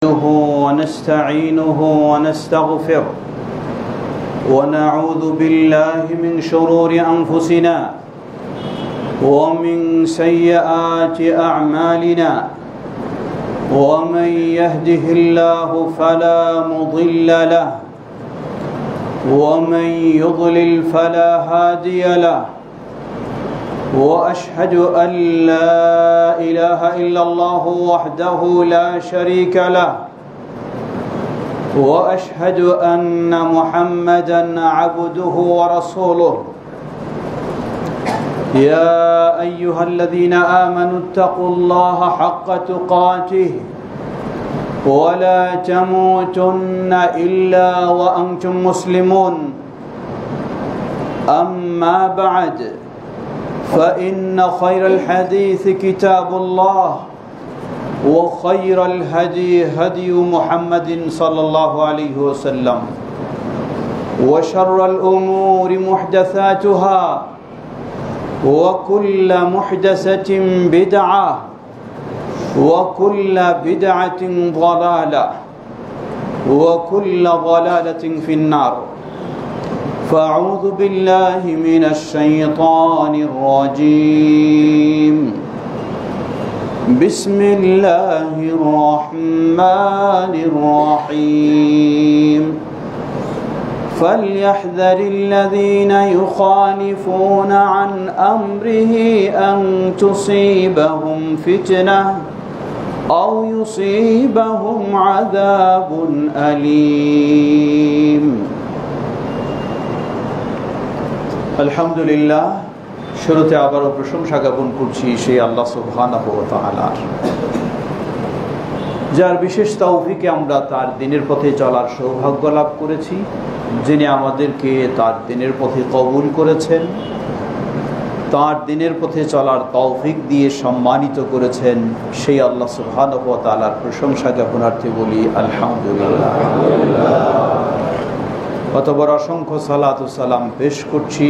ونستعينه ونستغفره ونعوذ بالله من شرور أنفسنا ومن سيئات أعمالنا ومن يهده الله فلا مضل له ومن يضلل فلا هادي له وأشهد أن لا إله إلا الله وحده لا شريك له وأشهد أن محمدًا عبده ورسوله يا أيها الذين آمنوا اتقوا الله حق تقاته ولا تموتن إلا وأنتم مسلمون أما بعد فإن خير الحديث كتاب الله وخير الهدي هدي محمد صلى الله عليه وسلم وشر الأمور محدثاتها وكل محدثة بدعة وكل بدعة ضلالة وكل ضلالة في النار فأعوذ بالله من الشيطان الرجيم بسم الله الرحمن الرحيم فليحذر الذين يخالفون عن أمره أن تصيبهم فتنة أو يصيبهم عذاب أليم আলহামদুলিল্লাহ, শুরুতে আবারও প্রশংসা জ্ঞাপন করছি সেই আল্লাহ সুবহানাহু ওয়া তাআলার, যার বিশেষ তৌফিকে আমরা তার দিনের পথে চলার সৌভাগ্য লাভ করেছি, যিনি আমাদেরকে তার দিনের পথে কবুল করেছেন, তার দিনের পথে চলার তৌফিক দিয়ে সম্মানিত করেছেন। সেই আল্লাহ সুবহানাহু ওয়া তাআলার প্রশংসা জ্ঞাপনার্থে বলি আলহামদুলিল্লাহ। অতঃপর অসংখ্য সালাত ও সালাম পেশ করছি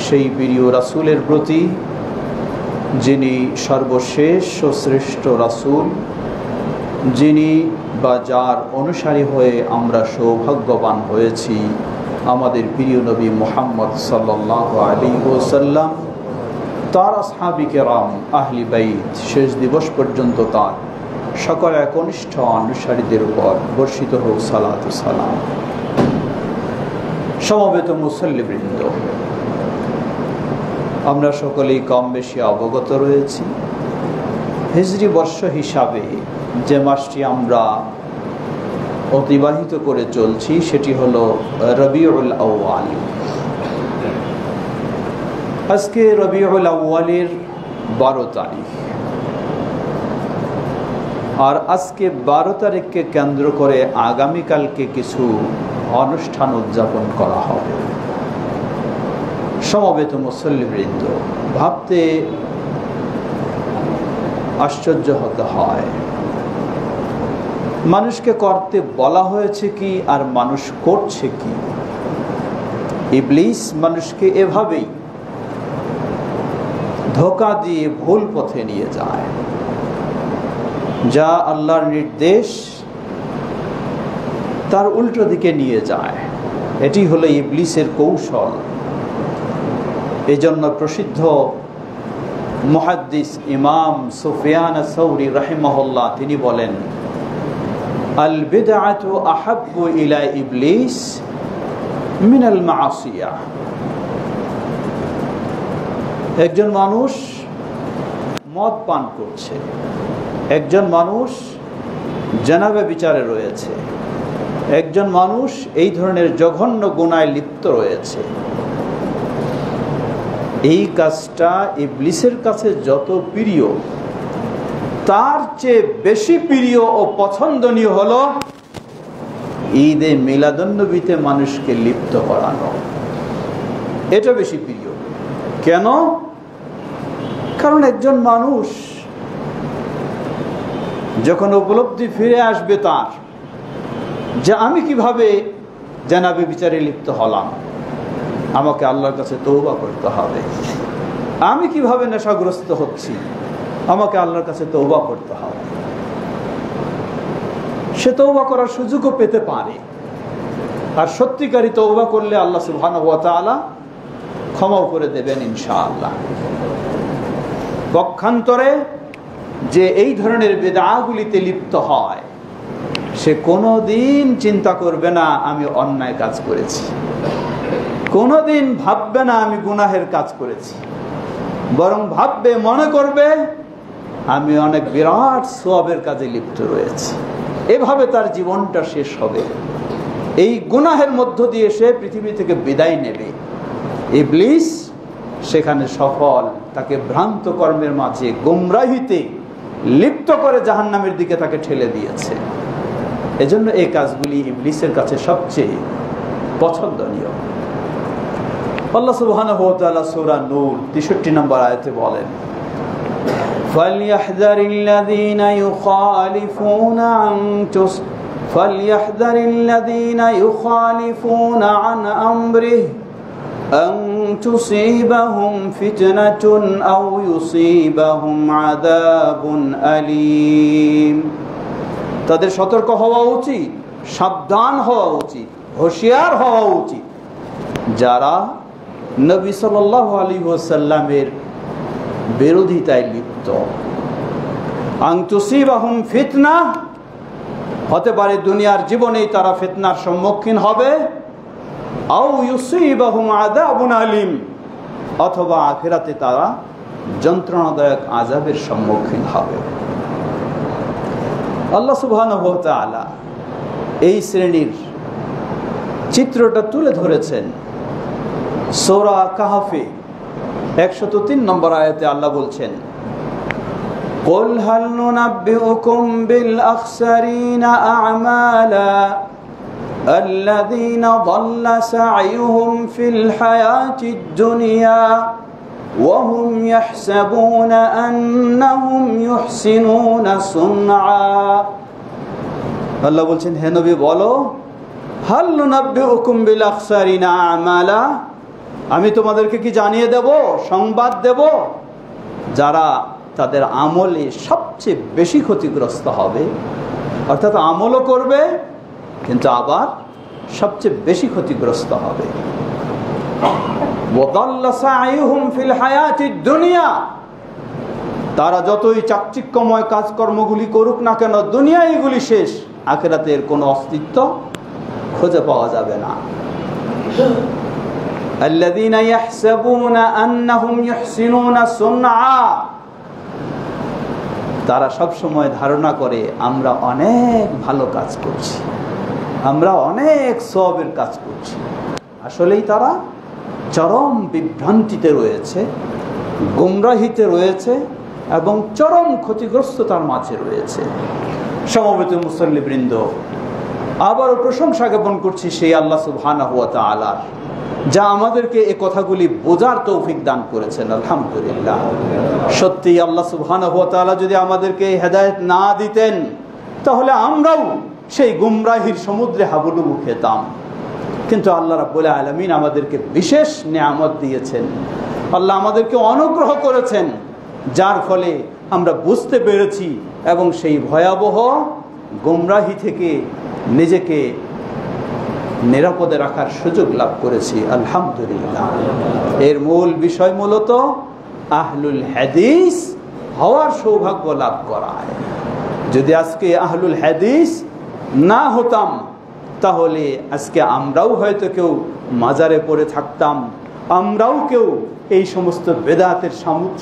সেই প্রিয় রাসূলের প্রতি, যিনি সর্বশেষ ও শ্রেষ্ঠ রাসূল, যিনি বা যার অনুসারী হয়ে আমরা সৌভাগ্যবান হয়েছি, আমাদের প্রিয় নবী মুহাম্মদ সাল্লাল্লাহু আলাইহি ওয়াসাল্লাম, তার আসহাবী কেরাম, আহলি বাইত, শেষ দিবস পর্যন্ত তার সকল একনিষ্ঠ অনুসারীদের উপর বর্ষিত হোক সালাত ও সালাম। সমবেত মুসল্লিবৃন্দ, আমরা সকলেই কম বেশি অবগত রয়েছি, হিজরি বর্ষ হিসাবে যে মাসটি আমরা অতিবাহিত করে চলছি সেটি হলো রবিউল আউয়াল। আজকে রবিউল আউয়ালের 12 তারিখ, আর আজকে 12 তারিখকে কেন্দ্র করে আগামীকালকে কিছু অনুষ্ঠান উদযাপন করা হবে। সমবেত মুসল্লিবৃন্দ, ভাবতে আশ্চর্য হতে হয়, মানুষকে করতে বলা হয়েছে কি আর মানুষ করছে কি। ইবলিস মানুষকে এভাবেই ধোঁকা দিয়ে ভুল পথে নিয়ে যায়, যা আল্লাহর নির্দেশ তার উল্টো দিকে নিয়ে যায়। এটি হলো ইবলিসের কৌশল। এজন্য প্রসিদ্ধ মুহাদ্দিস ইমাম সুফিয়ান আস-সাউরি রাহিমাহুল্লাহ তিনি বলেন, আল বিদআতু আহাব্বু ইলা ইবলিস মিনাল মাআসিয়াহ। একজন মানুষ মদ পান করছে, একজন মানুষ জানাবে বিচারে রয়েছে, একজন মানুষ এই ধরনের জঘন্য গুনায় লিপ্ত রয়েছে, এই কাজটা ইবলিসের কাছে যত প্রিয়, তার চেয়ে বেশি প্রিয় ও পছন্দনীয় হলো ঈদে মিলাদুন্নবীতে মানুষকে লিপ্ত করানো। এটা বেশি প্রিয়। কেন? কারণ একজন মানুষ যখন উপলব্ধি ফিরে আসবে তার, যে আমি কিভাবে জানাবে বিচারে লিপ্ত হলাম, আমাকে আল্লাহর কাছে তওবা করতে হবে। আমি কিভাবে নেশাগ্রস্ত হচ্ছি, আমাকে আল্লাহর কাছে তওবা করতে হবে। সে তওবা করার সুযোগও পেতে পারে। আর সত্যিকারী তওবা করলে আল্লাহ সুবহানাহু ওয়া তাআলা ক্ষমাও করে দেবেন ইনশাআল্লাহ। পক্ষান্তরে যে এই ধরনের বিদআগুলিতে লিপ্ত হয়, সে কোনোদিন চিন্তা করবে না আমি অন্যায় কাজ করেছি, কোনোদিন ভাববে না আমি গুনাহের কাজ করেছি, বরং ভাববে, মনে করবে আমি অনেক বিরাট সওয়াবের কাজে লিপ্ত রয়েছি। এভাবে তার জীবনটা শেষ হবে। এই গুনাহের মধ্য দিয়ে সে পৃথিবী থেকে বিদায় নেবে। ইবলিস সেখানে সফল, তাকে ভ্রান্ত কর্মের মাঝে গোমরাহিতে লিপ্ত করে জাহান্নামের দিকে তাকে ঠেলে দিয়েছে। এজন্য এই কাজগুলি ইবলিসের কাছে সবচেয়ে পছন্দনীয়। আল্লাহ সুবহানাহু ওয়া তাআলা সূরা নূর 63 নম্বর আয়াতে বলেন, فَلْيَحْذَرِ الَّذِينَ يُخَالِفُونَ عَنْ أَمْرِهِ أَنْ تُصِيبَهُمْ فِتْنَةٌ أَوْ يُصِيبَهُمْ عَذَابٌ أَلِيمٌ। তাদের সতর্ক হওয়া উচিত, সাবধান হওয়া উচিত, হুঁশিয়ার হওয়া উচিত যারা নবী সাল্লাল্লাহু আলাইহি ওয়াসাল্লামের বিরোধিতায় লিপ্ত। আন তুসিবাহুম ফিতনা, হতে পারে দুনিয়ার জীবনেই তারা ফিতনার সম্মুখীন হবে, আও ইউসিবাহুম আযাবুন আলীম, অথবা আখিরাতে তারা যন্ত্রণাদায়ক আযাবের সম্মুখীন হবে। আল্লাহ সুবহানাহু ওয়া তাআলা এই শ্রেণীর চিত্রটা তুলে ধরেছেন সূরা কাহফে 103 নম্বর আয়াতে। আল্লাহ বলছেন, قُلْ هَلْ نُنَبِّئُكُمْ بِالْأَخْسَرِينَ أَعْمَالًا الَّذِينَ ضَلَّ سَعْيُهُمْ فِي الْحَيَاةِ الدُّنْيَا وَهُمْ يَحْسَبُونَ أَنَّهُمْ يُحْسِنُونَ صُنْعًا। আল্লাহ বলছেন, হে নবী বলো, হাল নুনাব্বিউকুম বিল আখসারিনা আমালা, আমি তোমাদেরকে কি জানিয়ে দেব, সংবাদ দেব যারা তাদের আমলে সবচেয়ে বেশি ক্ষতিগ্রস্ত হবে। অর্থাৎ আমলও করবে কিন্তু আবার সবচেয়ে বেশি ক্ষতিগ্রস্ত হবে। ওয়াদাল্লা সাইয়ুহুম ফিল হায়াতিদ দুনিয়া, তারা যতই চাকচিক্যময় কাজকর্মগুলি করুক না কেন, দুনিয়ায় এগুলি শেষ, আখিরাতের কোনো অস্তিত্ব খুঁজে পাওয়া যাবে না। আল্লাযীনা ইয়াহসাবুনা আন্নাহুম ইউহসিনুনা সুনআ, তারা সব সময় ধারণা করে আমরা অনেক ভালো কাজ করছি, আমরা অনেক সওয়াবের কাজ করছি। আসলেই তারা চরম বিভ্রান্তিতে রয়েছে, গুমরাহিতে রয়েছে এবং চরম ক্ষতিগ্রস্ততার মাঝে রয়েছে। সমবেত মুসল্লিবৃন্দ, আবারও প্রশংসা জ্ঞাপন করছি সেই আল্লাহ সুবহানাহু ওয়া তাআলার, যা আমাদেরকে এই কথাগুলি বোঝার তৌফিক দান করেছেন। আলহামদুলিল্লাহ। সত্যি আল্লাহ সুবহানাহু ওয়া তাআলা যদি আমাদেরকে হেদায়েত না দিতেন, তাহলে আমরাও সেই গুমরাহির সমুদ্রে হাবুডুবু খেতাম। কিন্তু আল্লাহ রাব্বুল আলামিন আমাদেরকে বিশেষ নিয়ামত দিয়েছেন, আল্লাহ আমাদেরকে অনুগ্রহ করেছেন, যার ফলে আমরা বুঝতে পেরেছি এবং সেই ভয়াবহ গুমরাহি থেকে নিজেকে নিরাপদে রাখার সুযোগ লাভ করেছি। আলহামদুলিল্লাহ। এর মূল বিষয় মূলত আহলুল হাদিস হওয়ার সৌভাগ্য লাভ করায়। যদি আজকে আহলুল হাদিস না হতাম, তাহলে আজকে আমরাও হয়তো কেউ মাজারে পড়ে থাকতাম, আমরাও কেউ এই সমস্ত বেদাতের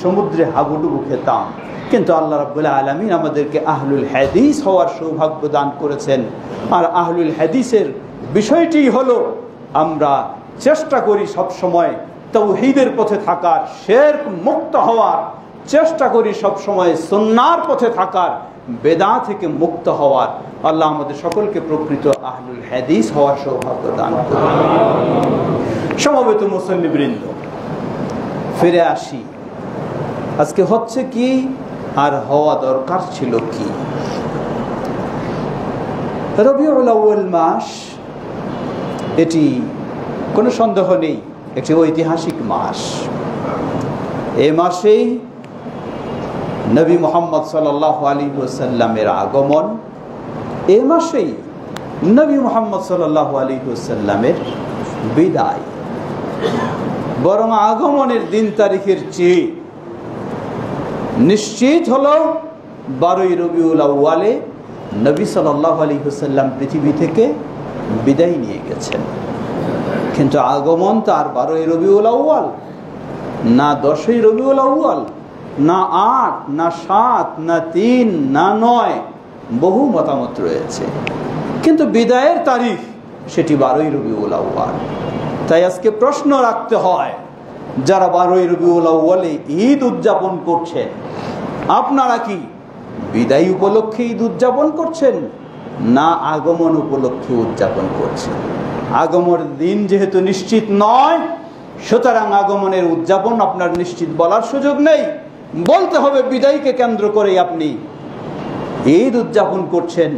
সমুদ্রে হাবুডুবু খেতাম। কিন্তু আল্লাহ রাব্বুল আলামিন আমাদেরকে আহলুল হাদিস হওয়ার সৌভাগ্য দান করেছেন। আর আহলুল হাদিসের বিষয়টি হলো আমরা চেষ্টা করি সব সময় তাওহীদের পথে থাকার, শিরক মুক্ত হওয়ার চেষ্টা করি, সব সময় সুন্নাহর পথে থাকার, বেদাত থেকে মুক্ত হওয়ার। আল্লাহ আমাদের সকলকে প্রকৃত আহলুল হাদিস হওয়ার সৌভাগ্য দান করুন। সমবেত মুসল্লিবৃন্দ, ফিরে আসি, আজকে হচ্ছে কি আর হওয়া দরকার ছিল কি। রবিউল আউয়াল মাস, এটি কোনো সন্দেহ নেই একটি ঐতিহাসিক মাস। এই মাসেই নবী মুহাম্মদ সাল্লাল্লাহু আলাইহি ওয়াসাল্লামের আগমন এ মাসেই নবী মুহাম্মদ সাল্লাল্লাহু আলাইহি ওয়াসাল্লামের বিদায়, বরং আগমনের দিন তারিখের চেয়ে নিশ্চিত হলো 12ই রবিউল আউয়ালে নবী সাল্লাল্লাহু আলাইহি ওয়াসাল্লাম পৃথিবী থেকে বিদায় নিয়ে গেছেন। কিন্তু আগমন তার 12ই রবিউল আউয়াল না 10ই রবিউল আউয়াল, না 8, না 7, না 3, না 9, বহু মতামত রয়েছে। কিন্তু বিদায়ের তারিখ সেটি 12ই রবিউল আউয়াল। তাই আজকে প্রশ্ন রাখতে হয়, যারা 12ই রবিউল আউয়ালে ঈদ উদযাপন করছেন, আপনারা কি বিদায় উপলক্ষে ঈদ উদযাপন করছেন না আগমন উপলক্ষে উদযাপন করছেন? আগমনের দিন যেহেতু নিশ্চিত নয়, সুতরাং আগমনের উদযাপন আপনার নিশ্চিত বলার সুযোগ নেই। বলতে হবে বিদায়কে কেন্দ্র করে আপনি ঈদ উদযাপন করছেন।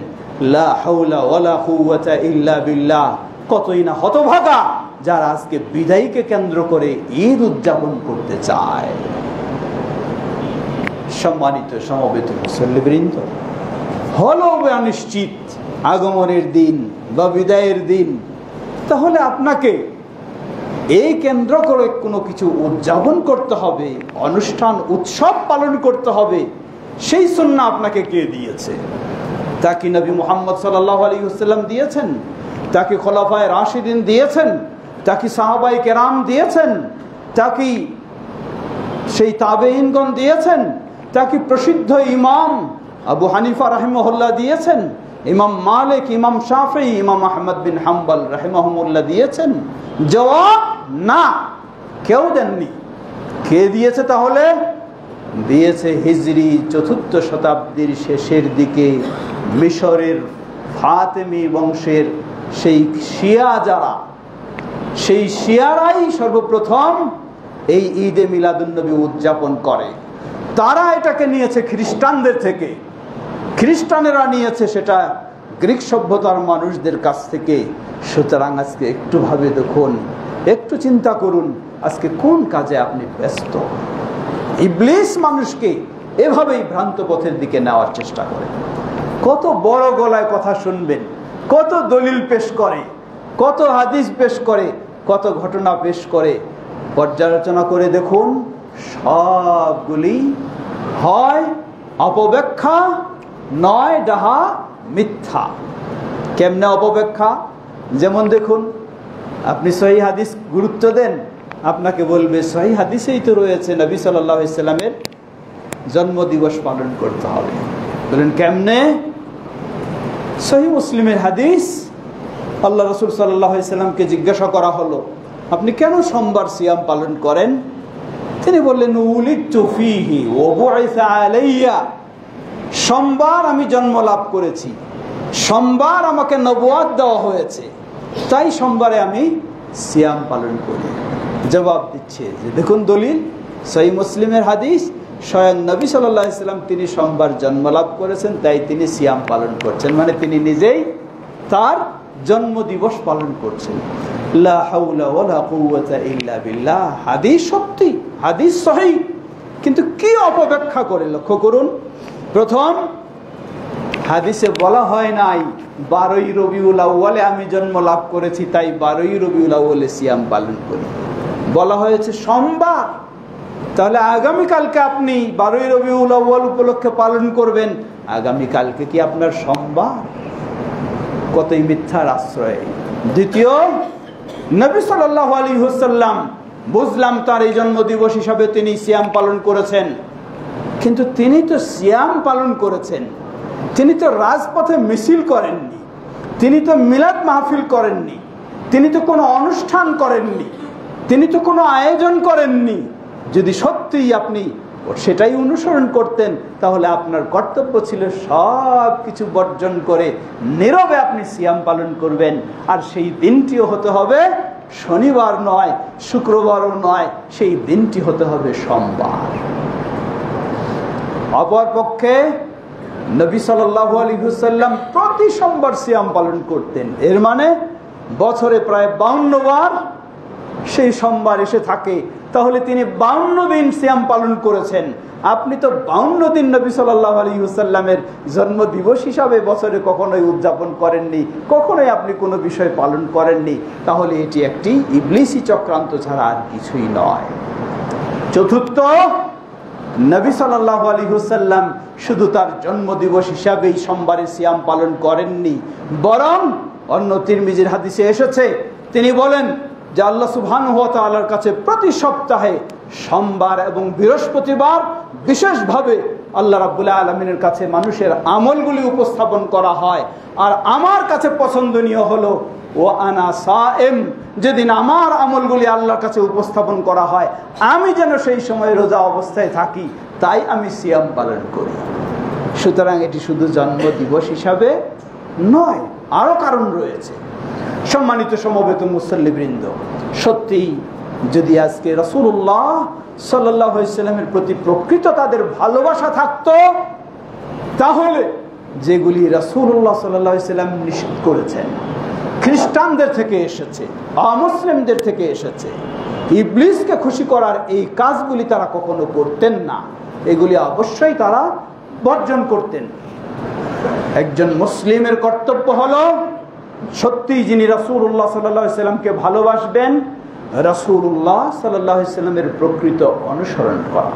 লা হাওলা ওয়ালা কুওয়াতা ইল্লা বিল্লাহ। কতই না হতভাগা যারা আজকে বিদায়কে কেন্দ্র করে ঈদ উদযাপন করতে চায়। সম্মানিত সমবেত মুসল্লিবৃন্দ, হলো অনিশ্চিত আগমনের দিন বা বিদায়ের দিন, তাহলে আপনাকে এই কেন্দ্র করে কোনো কিছু উদযাপন করতে হবে, অনুষ্ঠান উৎসব পালন করতে হবে, সেই সুন্নাহ আপনাকে কে দিয়েছে? তা কি নবী মুহাম্মদ সাল্লাল্লাহু আলাইহি ওয়াসাল্লাম দিয়েছেন? তা কি খোলাফায়ে রাশিদিন দিয়েছেন? তা কি সাহাবায়ে কেরাম দিয়েছেন? তা কি সেই তাবেঈনগণ দিয়েছেন? তা কি প্রসিদ্ধ ইমাম আবু হানিফা রাহিমাহুল্লাহ দিয়েছেন? ইমাম মালিক, ইমাম শাফিঈ, ইমাম আহমদ বিন হাম্বল রাহিমাহুমুল্লাহ দিয়েছেন? জবাব না, কেউ দেননি। কে দিয়েছে তাহলে? দিয়েছে হিজরি 4th শতাব্দীর শেষের দিকে মিশরের ফাতেমি বংশের সেই শিয়া যারা, সেই শিয়ারাই সর্বপ্রথম এই ঈদে মিলাদুন্নবী উদযাপন করে। তারা এটাকে নিয়েছে খ্রিস্টানদের থেকে, খ্রিস্টানেরা নিয়েছে সেটা গ্রিক সভ্যতার মানুষদের কাছ থেকে। সুতরাং আজকে একটু ভাবে দেখুন, একটু চিন্তা করুন, আজকে কোন কাজে আপনি ব্যস্ত? ইবলিস মানুষকে এভাবেই ভ্রান্ত পথের দিকে নেওয়ার চেষ্টা করে। কত বড় গলায় কথা শুনবেন, কত দলিল পেশ করে, কত হাদিস পেশ করে, কত ঘটনা পেশ করে। পর্যালোচনা করে দেখুন, সবগুলি হয় অপব্যাখ্যা, নয় ডাহা মিথ্যা। কেমনে অপব্যাখ্যা? যেমন দেখুন, আপনি সহিহ হাদিস গুরুত্ব দেন, আপনাকে বলবে সহিহ হাদিসেই তো রয়েছে নবী সাল্লাল্লাহু আলাইহি সাল্লামের জন্মদিবস পালন করতে হবে। বলেন কেমনে? সহিহ মুসলিমের হাদিস, আল্লাহ রাসূল সাল্লাল্লাহু আলাইহি সাল্লামকে জিজ্ঞাসা করা হলো, আপনি কেন সোমবার সিয়াম পালন করেন? তিনি বললেন, উলিদতু ফীহি ওয়া বুইসা আলাইয়া। সোমবার আমি জন্ম লাভ করেছি, সোমবার আমাকে নবুয়ত দেওয়া হয়েছে, তাই সোমবারে আমি সিয়াম পালন করি। জবাব দিচ্ছে যে দেখুন দলিল, সহিহ মুসলিমের হাদিস, স্বয়ং নবী সাল্লাল্লাহু আলাইহি সাল্লাম তিনি সোমবার জন্ম লাভ করেছেন, তাই তিনি সিয়াম পালন করছেন, মানে তিনি নিজেই তার জন্মদিবস পালন করছেন। লা হাওলা ওয়ালা কুওয়াতা ইল্লা বিল্লাহ। হাদিস সত্যি, হাদিস সহিহ, কিন্তু কি অপব্যাখ্যা করে লক্ষ্য করুন। প্রথম, হাদিসে বলা হয় নাই 12ই রবিউল আউয়ালে আমি জন্ম লাভ করেছি, তাই 12ই রবিউল আউয়ালে সিয়াম পালন করি। বলা হয়েছে সোমবার। তাহলে আগামীকালকে আপনি 12ই রবিউল আউয়াল উপলক্ষে পালন করবেন, আগামীকালকে কি আপনার সোমবার? কতই মিথ্যার আশ্রয়। দ্বিতীয়, নবী সাল্লাল্লাহু আলাইহি ওয়াসাল্লাম বুঝলাম তার এই জন্মদিবস হিসাবে তিনি সিয়াম পালন করেছেন, কিন্তু তিনি তো সিয়াম পালন করেছেন, তিনি তো রাজপথে মিছিল করেননি, তিনি তো মিলাদ মাহফিল করেননি, তিনি তো কোনো অনুষ্ঠান করেননি, তিনি তো কোনো আয়োজন করেননি। যদি সত্যিই আপনি সেটাই অনুসরণ করতেন, তাহলে আপনার কর্তব্য ছিল সব কিছু বর্জন করে নীরবে আপনি সিয়াম পালন করবেন। আর সেই দিনটিও হতে হবে শনিবার নয়, শুক্রবারও নয়, সেই দিনটি হতে হবে সোমবার। অপরপক্ষে নবী সাল্লাল্লাহু আলাইহি ওয়াসাল্লাম প্রতি সোমবার সিয়াম পালন করতেন। এর মানে বছরে প্রায় 52 বার সেই সোমবার এসে থাকে, তাহলে তিনি 52 দিন সিয়াম পালন করেছেন। আপনি তো 52 দিন নবী সাল্লাল্লাহু আলাইহি ওয়াসাল্লামের জন্ম দিবস হিসাবে বছরে কখনোই উদযাপন করেননি, কখনোই আপনি কোনো বিষয় পালন করেননি। তাহলে এটি একটি ইবলিসি চক্রান্ত ছাড়া আর কিছুই নয়। চতুর্থ, নবী সাল্লাল্লাহু আলাইহি ওয়াসাল্লাম শুধু তার জন্মদিবস হিসাবেই সোমবারে সিয়াম পালন করেননি, বরং অন্য তিরমিজির হাদিসে এসেছে তিনি বলেন যে আল্লাহ সুবহানাহু ওয়া তাআলার কাছে প্রতি সপ্তাহে সোমবার এবং বৃহস্পতিবার বিশেষভাবে আল্লাহ রাব্বুল আলামিনের কাছে মানুষের আমলগুলি উপস্থাপন করা হয়। আর আমার কাছে পছন্দনীয় হলো ওয়া আনা সায়েম, যেদিন আমার আমলগুলি আল্লাহর কাছে উপস্থাপন করা হয় আমি যেন সেই সময় রোজা অবস্থায় থাকি, তাই আমি সিয়াম পালন করি। সুতরাং এটি শুধু জন্মদিবস হিসাবে নয়, আরো কারণ রয়েছে। সম্মানিত সমবেত মুসল্লিবৃন্দ, সত্যি যদি আজকে রাসূলুল্লাহ সাল্লাল্লাহু আলাইহি ওয়াসাল্লামের প্রতি প্রকৃত তাদের ভালোবাসা থাকতো, তাহলে যেগুলি রাসূলুল্লাহ সাল্লাল্লাহু আলাইহি ওয়াসাল্লাম নিষেধ করেছেন, খ্রিস্টানদের থেকে এসেছে, অমুসলিমদের থেকে এসেছে, ইবলিসকে খুশি করার এই কাজগুলি তারা কখনো করতেন না। এগুলি অবশ্যই তারা বর্জন করতেন। একজন মুসলিমের কর্তব্য হলো সত্যি যিনি রাসূলুল্লাহ সাল্লাল্লাহু আলাইহি ওয়াসাল্লামকে ভালোবাসবেন, রাসূলুল্লাহ সাল্লাল্লাহু আলাইহি ওয়াসাল্লামের প্রকৃত অনুসরণ করা।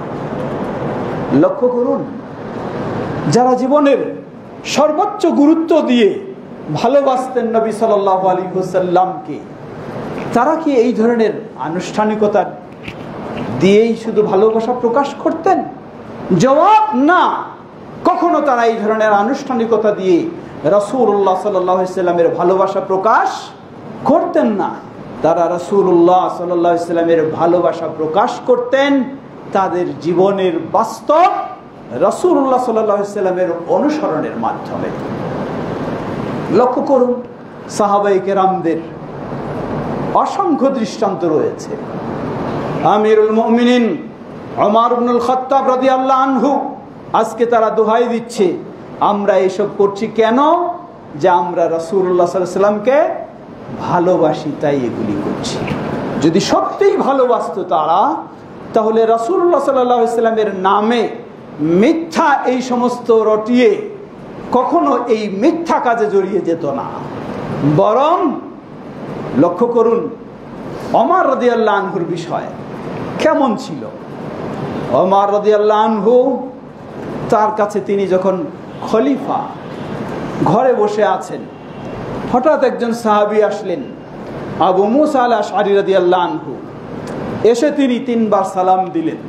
লক্ষ্য করুন, যারা জীবনের সর্বোচ্চ গুরুত্ব দিয়ে ভালোবাসতেন নবী সাল্লাল্লাহু আলাইহি ওয়াসাল্লামকে, তারা কি এই ধরনের আনুষ্ঠানিকতা দিয়েই শুধু ভালোবাসা প্রকাশ করতেন? জবাব না, কখনো তারা এই ধরনের আনুষ্ঠানিকতা দিয়ে রাসূলুল্লাহ সাল্লাল্লাহু আলাইহি ওয়াসাল্লামের ভালোবাসা প্রকাশ করতেন না। তারা রাসূলুল্লাহ সাল্লাল্লাহু আলাইহি ওয়াসাল্লামের ভালোবাসা প্রকাশ করতেন তাদের জীবনের বাস্তব রাসূলুল্লাহ সাল্লাল্লাহু আলাইহি ওয়াসাল্লামের অনুসরণের মাধ্যমে। লক্ষ্য করুন, সাহাবায়ে কেরামদের অসংখ্য দৃষ্টান্ত রয়েছে। আমিরুল মুমিনিন ওমর ইবনুল খাত্তাব রাদিয়াল্লাহু আনহু আজকে তারা দোহাই দিচ্ছে, আমরা এসব করছি কেন? যে আমরা রাসূলুল্লাহ সাল্লাল্লাহু আলাইহি ওয়াসাল্লামকে ভালোবাসি, তাই এগুলি করছি। যদি সত্যিই ভালোবাসতো তারা, তাহলে রাসূলুল্লাহ সাল্লাল্লাহু আলাইহি ওয়াসাল্লামের নামে মিথ্যা এই সমস্ত রটিয়ে কখনো এই মিথ্যা কাজে জড়িয়ে যেত না। বরং লক্ষ্য করুন ওমর রাদিয়াল্লাহু আনহুর বিষয় কেমন ছিল। ওমর রাদিয়াল্লাহু আনহু, তার কাছে তিনি যখন খলিফা, ঘরে বসে আছেন, হঠাৎ একজন সাহাবী আসলেন, আবু মুসা আল আশআরী রাদিয়াল্লাহু আনহু। এসে তিনি 3 বার সালাম দিলেন,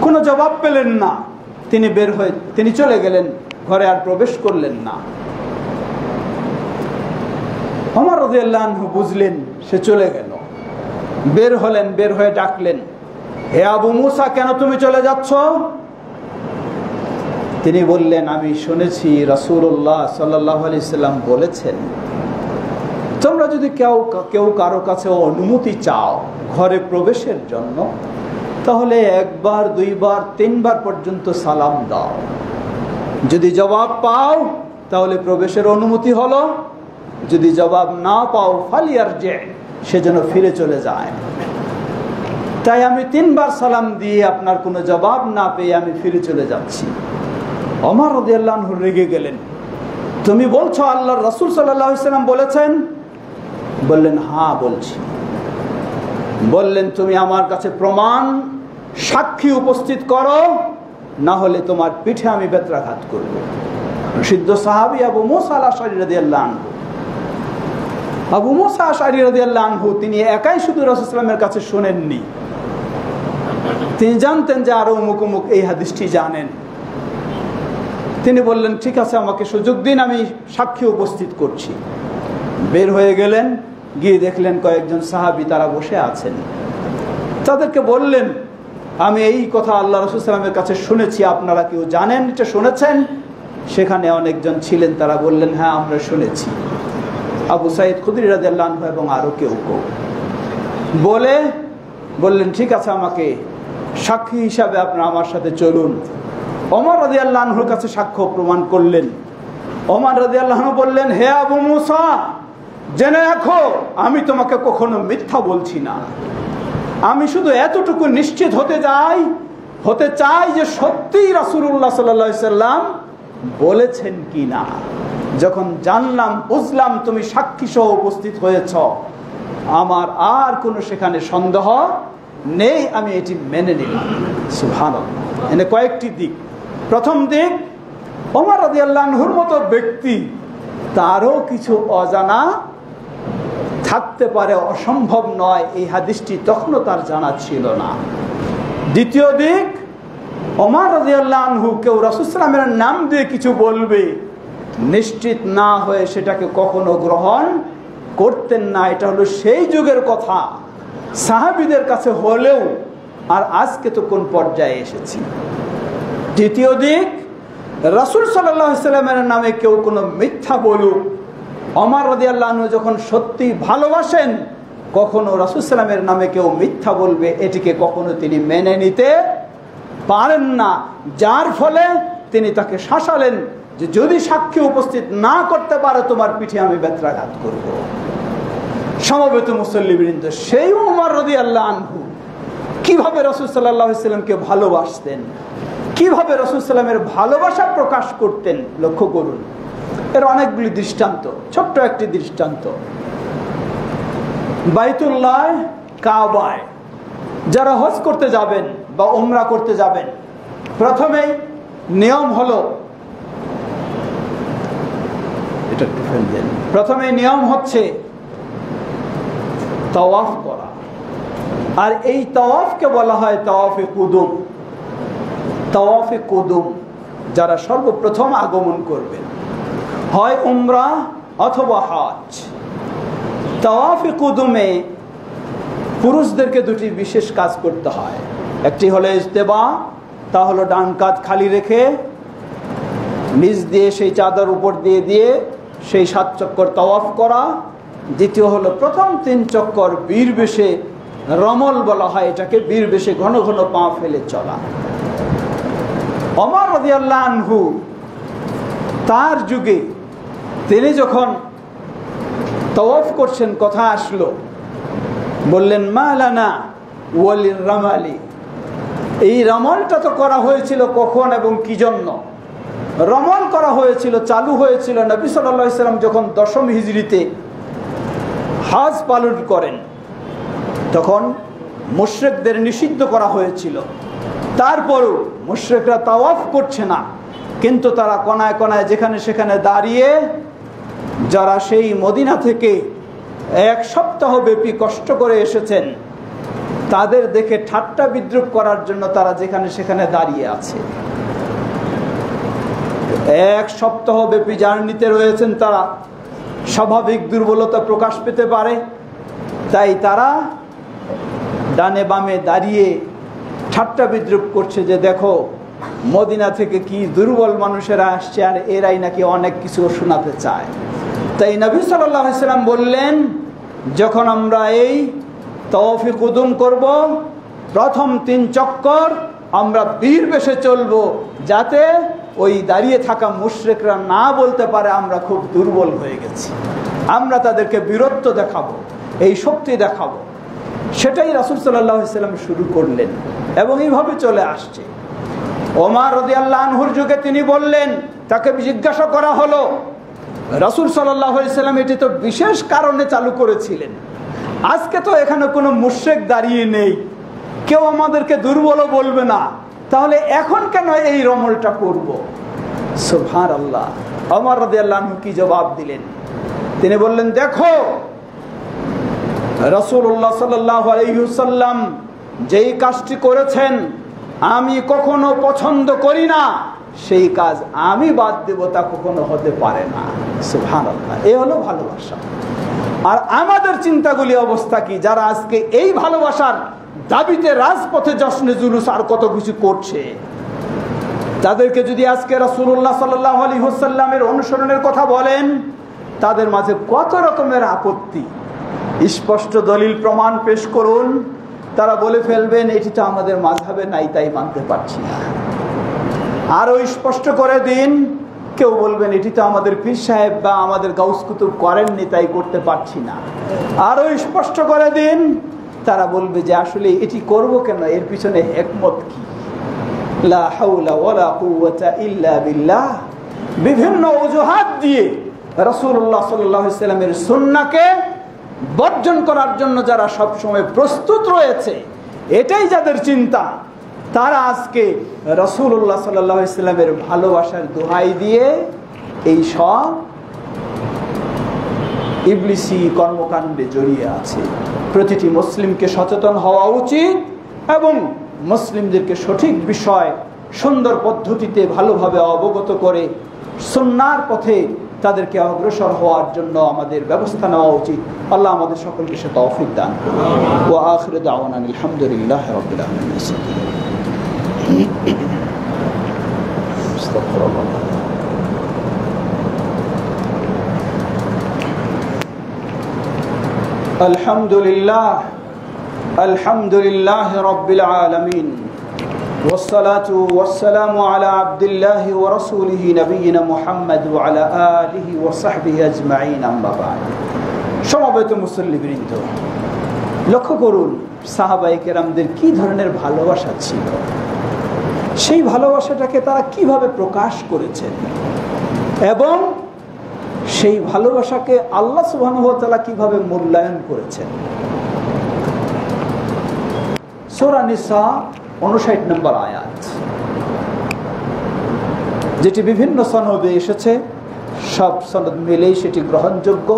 কোনো জবাব পেলেন না। তিনি বের হয়ে তিনি চলে গেলেন, ঘরে আর প্রবেশ করলেন না। ওমর রাদিয়াল্লাহু আনহু বুঝলেন সে চলে গেল, বের হলেন, বের হয়ে ডাকলেন, হে আবু মুসা, কেন তুমি চলে যাচ্ছ? তিনি বললেন, আমি শুনেছি রাসূলুল্লাহ সাল্লাল্লাহু আলাইহি ওয়াসাল্লাম বলেছেন, তোমরা যদি কেউ কারো কাছে অনুমতি চাও ঘরে প্রবেশের জন্য, তাহলে 1 বার 2 বার 3 বার পর্যন্ত সালাম দাও। যদি জবাব পাও তাহলে প্রবেশের অনুমতি হলো, যদি জবাব না পাও ফালিয়ারজি, সে যেন ফিরে চলে যায়। তাই আমি 3 বার সালাম দিয়ে আপনার কোনো জবাব না পেয়ে আমি ফিরে চলে যাচ্ছি। ওমর রাদিয়াল্লাহু আনহু রেগে গেলেন, তুমি বলছো আল্লাহর রাসূল সাল্লাল্লাহু আলাইহি ওয়াসাল্লাম বলেছেন? বললেন, হ্যাঁ বলছি। বললেন, তুমি আমার কাছে প্রমাণ সাক্ষী উপস্থিত করো, না হলে তোমার পিঠে আমি বেত্রাঘাত করব। প্রসিদ্ধ সাহাবী আবু মুসা আল আশআরী রাদিয়াল্লাহু আনহু, আবু মুসা আশআরী রাদিয়াল্লাহু আনহু তিনি একাই শুধু রাসূল সাল্লাল্লাহু আলাইহি ওয়াসাল্লামের কাছে শুনেননি, তিনি জানতেন যে আরো অমুক অমুক এই হাদিসটি জানেন। তিনি বললেন, ঠিক আছে, আমাকে সুযোগ দিন, আমি সাক্ষী উপস্থিত করছি। বের হয়ে গেলেন, গিয়ে দেখলেন কয়েকজন সাহাবী তারা বসে আছেন। তাদেরকে বললেন, আমি এই কথা আল্লাহ রাসূল সাল্লাল্লাহু আলাইহি ওয়াসাল্লামের কাছে শুনেছি, আপনারা কেউ জানেন এটা শুনেছেন? সেখানে অনেকজন ছিলেন, তারা বললেন, হ্যাঁ আমরা শুনেছি। আবু সাঈদ খুদরী রাদিয়াল্লাহু আনহু এবং আরো কেউ বললেন, ঠিক আছে, আমাকে সাক্ষী হিসাবে আপনারা আমার সাথে চলুন। ওমর রাদিয়াল্লাহু আনহুর কাছে সাক্ষ্য প্রমাণ করলেন। ওমর রাদিয়াল্লাহু আনহু বললেন, হে আবু মুসা, জেনে রাখো আমি তোমাকে কখনো মিথ্যা বলছি না। আমি শুধু এতটুকু নিশ্চিত হতে চাই যে সত্যিই রাসূলুল্লাহ সাল্লাল্লাহু আলাইহি সাল্লাম বলেছেন কিনা। যখন জানলাম, বুঝলাম তুমি সাক্ষী সহ উপস্থিত হয়েছ, আমার আর কোনো সেখানে সন্দেহ নেই, আমি এটি মেনে নিলাম। সুবহানাল্লাহ। এনে কয়েকটি দিক। প্রথম দিক, ওমর রাদিয়াল্লাহু আনহুর মতো ব্যক্তি, তারও কিছু অজানা থাকতে পারে, অসম্ভব নয়, এই হাদিসটি তখনও তার জানা ছিল না। দ্বিতীয় দিক, ওমর রাদিয়াল্লাহু আনহু কেউ রাসূল সাল্লাল্লাহু আলাইহি ওয়াসাল্লামের নাম দিয়ে কিছু বলবে, নিশ্চিত না হয়ে সেটাকে কখনো গ্রহণ করতেন না। এটা হলো সেই যুগের কথা, সাহাবীদের কাছে হলেও, আর আজকে তো কোন পর্যায়ে এসেছি। তৃতীয় দিক, রাসূল সাল্লাল্লাহু আলাইহি ওয়াসাল্লামের নামে কেউ কোনো মিথ্যা বলুক, ওমর রাদিয়াল্লাহু আনহু যখন সত্যি ভালোবাসেন, কখনো রাসূল সাল্লামের নামে কেউ মিথ্যা বলবে এটিকে কখনো তিনি মেনে নিতে পারেন না। যার ফলে তিনি তাকে শাসালেন যে যদি সাক্ষী উপস্থিত না করতে পারো, তোমার পিঠে আমি বেত্রাঘাত করব। সমবেত মুসল্লিবৃন্দ, সেই ওমর রাদিয়াল্লাহু আনহু কিভাবে রাসূল সাল্লাল্লাহু আলাইহি ওয়াসাল্লামকে ভালোবাসতেন, কিভাবে রাসূল সাল্লামের ভালোবাসা প্রকাশ করতেন, লক্ষ্য করুন। এর অনেকগুলি দৃষ্টান্ত। ছোট্ট একটি দৃষ্টান্ত, বাইতুল্লাহ কাবায় যারা হজ করতে যাবেন বা উমরা করতে যাবেন, প্রথমেই নিয়ম হলো, নিয়ম হচ্ছে তাওয়াফ করা। আর এই তাওয়াফকে বলা হয় তাওয়াফে কুদুম। তাওয়াফে কুদুম যারা সর্বপ্রথম আগমন করবেন, হয় উমরা অথবা হজ। তাওয়াফে কুদুমে পুরুষদেরকে দুটি বিশেষ কাজ করতে হয়। একটি হলো ইজতেবা, তা হলো ডান কাঁধ খালি রেখে নিচ দিয়ে সেই চাদর উপর দিয়ে সেই 7 চক্কর তাওয়াফ করা। দ্বিতীয় হলো প্রথম 3 চক্কর বীর বেশে, রমল বলা হয় এটাকে, বীর বেশে ঘন ঘন পা ফেলে চলা। ওমর রাদিয়াল্লাহু আনহু তার যুগে তিনি যখন তাওয়াফ করছেন, কথা আসলো, বললেন মালানা ওয়ালির রামালি। এই রমলটা তো করা হয়েছিল কখন এবং কি জন্য? রমল করা হয়েছিল, চালু হয়েছিল নবী সাল্লাল্লাহু আলাইহি ওয়াসাল্লাম যখন 10ম হিজরিতে হজ পালন করেন, তখন মুশরিকদের নিষিদ্ধ করা হয়েছিল। তারপরও মুশরিকরা তাওয়াফ করছে না, কিন্তু তারা কোনায় কোনায় যেখানে সেখানে দাঁড়িয়ে, যারা সেই মদিনা থেকে 1 সপ্তাহ ব্যাপী কষ্ট করে এসেছেন, তাদের দেখে ঠাট্টা বিদ্রুপ করার জন্য তারা যেখানে সেখানে দাঁড়িয়ে আছে। 1 সপ্তাহ ব্যাপী জার্নিতে রয়েছেন তারা, স্বাভাবিক দুর্বলতা প্রকাশ পেতে পারে, তাই তারা ডানে বামে দাঁড়িয়ে ঠাট্টা বিদ্রুপ করছে যে দেখো মদিনা থেকে কি দুর্বল মানুষেরা আসছে, আর এরাই নাকি অনেক কিছু শোনাতে চায়। তাই নবী সাল্লাল্লাহু আলাইহি ওয়াসাল্লাম বললেন, যখন আমরা এই তাওয়াফে কুদুম করব, প্রথম 3 চক্কর আমরা বীর বেশে চলবো, যাতে ওই দাঁড়িয়ে থাকা মুশরিকরা না বলতে পারে আমরা খুব দুর্বল হয়ে গেছি। আমরা তাদেরকে বীরত্ব দেখাবো, এই শক্তি দেখাবো। সেটাই রাসূল সাল্লাল্লাহু আলাইহি ওয়াসাল্লাম শুরু করলেন এবং এইভাবে চলে আসছে। ওমর রাদিয়াল্লাহু আনহুর যুগে তিনি বললেন, তাকে জিজ্ঞাসা করা হলো, রাসূল সাল্লাল্লাহু আলাইহি ওয়াসাল্লাম এটি তো বিশেষ কারণে চালু করেছিলেন, আজকে তো এখানে কোনো মুশরিক দাঁড়িয়ে নেই, কেউ আমাদেরকে দুর্বলও বলবে না, তাহলে এখন কেন এই রমলটা করব? সুবহানাল্লাহ। ওমর রাদিয়াল্লাহু আনহু কি জবাব দিলেন? তিনি বললেন, দেখো রাসূলুল্লাহ সাল্লাল্লাহু আলাইহি ওয়াসাল্লাম যেই কাজটি করেছেন আমি কখনো পছন্দ করি না, সেই কাজ আমি বাদ দেব তা কখনো হতে পারে না। সুবহানাল্লাহ। এই হলো ভালোবাসা। আর আমাদের চিন্তাগুলি অবস্থা কি, যারা আজকে এই ভালোবাসার দাবিতে রাজপথে জশ্নে জুলুস আর কত কিছু করছে, তাদেরকে যদি আজকে রাসূলুল্লাহ সাল্লাল্লাহু আলাইহি ওয়াসাল্লামের অনুসরণের কথা বলেন, তাদের মাঝে কত রকমের আপত্তি। স্পষ্ট দলিল প্রমাণ পেশ করুন, তারা বলে ফেলবেন এটি তো আমাদের মাযহাবে নাই, তাই মানতে পারছি না। আরো স্পষ্ট করে দিন, কেউ বলবেন এটি তো আমাদের পীর সাহেব বা আমাদের গাউস কুতুব করেননি, তাই করতে পারছি না। আরো স্পষ্ট করে দিন, তারা বলবে যে আসলে এটি করব কেন, এর পিছনে হিকমত কি? লা হাওলা ওয়ালা কুওয়াতা ইল্লা বিল্লাহ। বিভিন্ন অজুহাত দিয়ে রাসূলুল্লাহ সাল্লাল্লাহু আলাইহি ওয়াসাল্লামের সুন্নাহকে বর্জন করার জন্য যারা সব সময় প্রস্তুত রয়েছে, এটাই যাদের চিন্তা, তারা আজকে রাসূলুল্লাহ সাল্লাল্লাহু আলাইহি ওয়াসাল্লামের ভালোবাসার দোহাই দিয়ে এই সব ইবলিসি কর্মকাণ্ডে জড়িয়ে আছে। প্রতিটি মুসলিমকে সচেতন হওয়া উচিত এবং মুসলিমদেরকে সঠিক বিষয় সুন্দর পদ্ধতিতে ভালোভাবে অবগত করে সুন্নাহর পথে তাদেরকে অগ্রসর হওয়ার জন্য আমাদের ব্যবস্থা নেওয়া উচিত। আল্লাহ আমাদের সকলকে সে তৌফিক দান করুন। ওয়া আখিরু দাওয়ানা আলহামদুলিল্লাহি রাব্বিল আলামিন। আলহামদুলিল্লাহ রাব্বিল আলামিন। والصلاة والسلام على عبد الله ورسوله نبينا محمد وعلى آله وصحبه أجمعين أما بعد। সমবেত মুসল্লিবৃন্দ, লক্ষ্য করুন সাহাবায়ে কেরামদের কি ধরনের ভালোবাসা ছিল, সেই ভালোবাসাটাকে তারা কিভাবে প্রকাশ করেছেন এবং সেই ভালোবাসাকে আল্লাহ সুবহানাহু ওয়া তাআলা কিভাবে মূল্যায়ন করেছেন। সূরা নিসা 59 নম্বর আয়াত, যেটি বিভিন্ন সনদে এসেছে, সব সনদ মিলেই সেটি গ্রহণযোগ্য।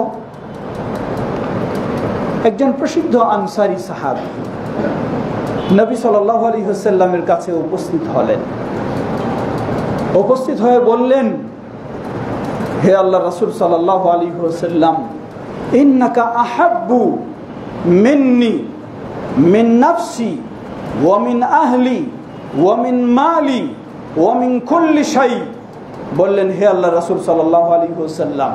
একজন প্রসিদ্ধ আনসারী সাহাবী নবী সাল্লাল্লাহু আলাইহি ওয়াসাল্লামের কাছে উপস্থিত হলেন। উপস্থিত হয়ে বললেন, হে আল্লাহ রাসূল সাল্লাল্লাহু আলাইহি ওয়াসাল্লাম, ইন্নাকা আহাব্বু মিন্নি মিন নাফসি ওয়া মিন আহলি ওয়া মিন মালি ওয়া মিন কুল্লি শাই। বললেন, হে আল্লাহ রাসূল সাল্লাল্লাহু আলাইহি ওয়াসাল্লাম,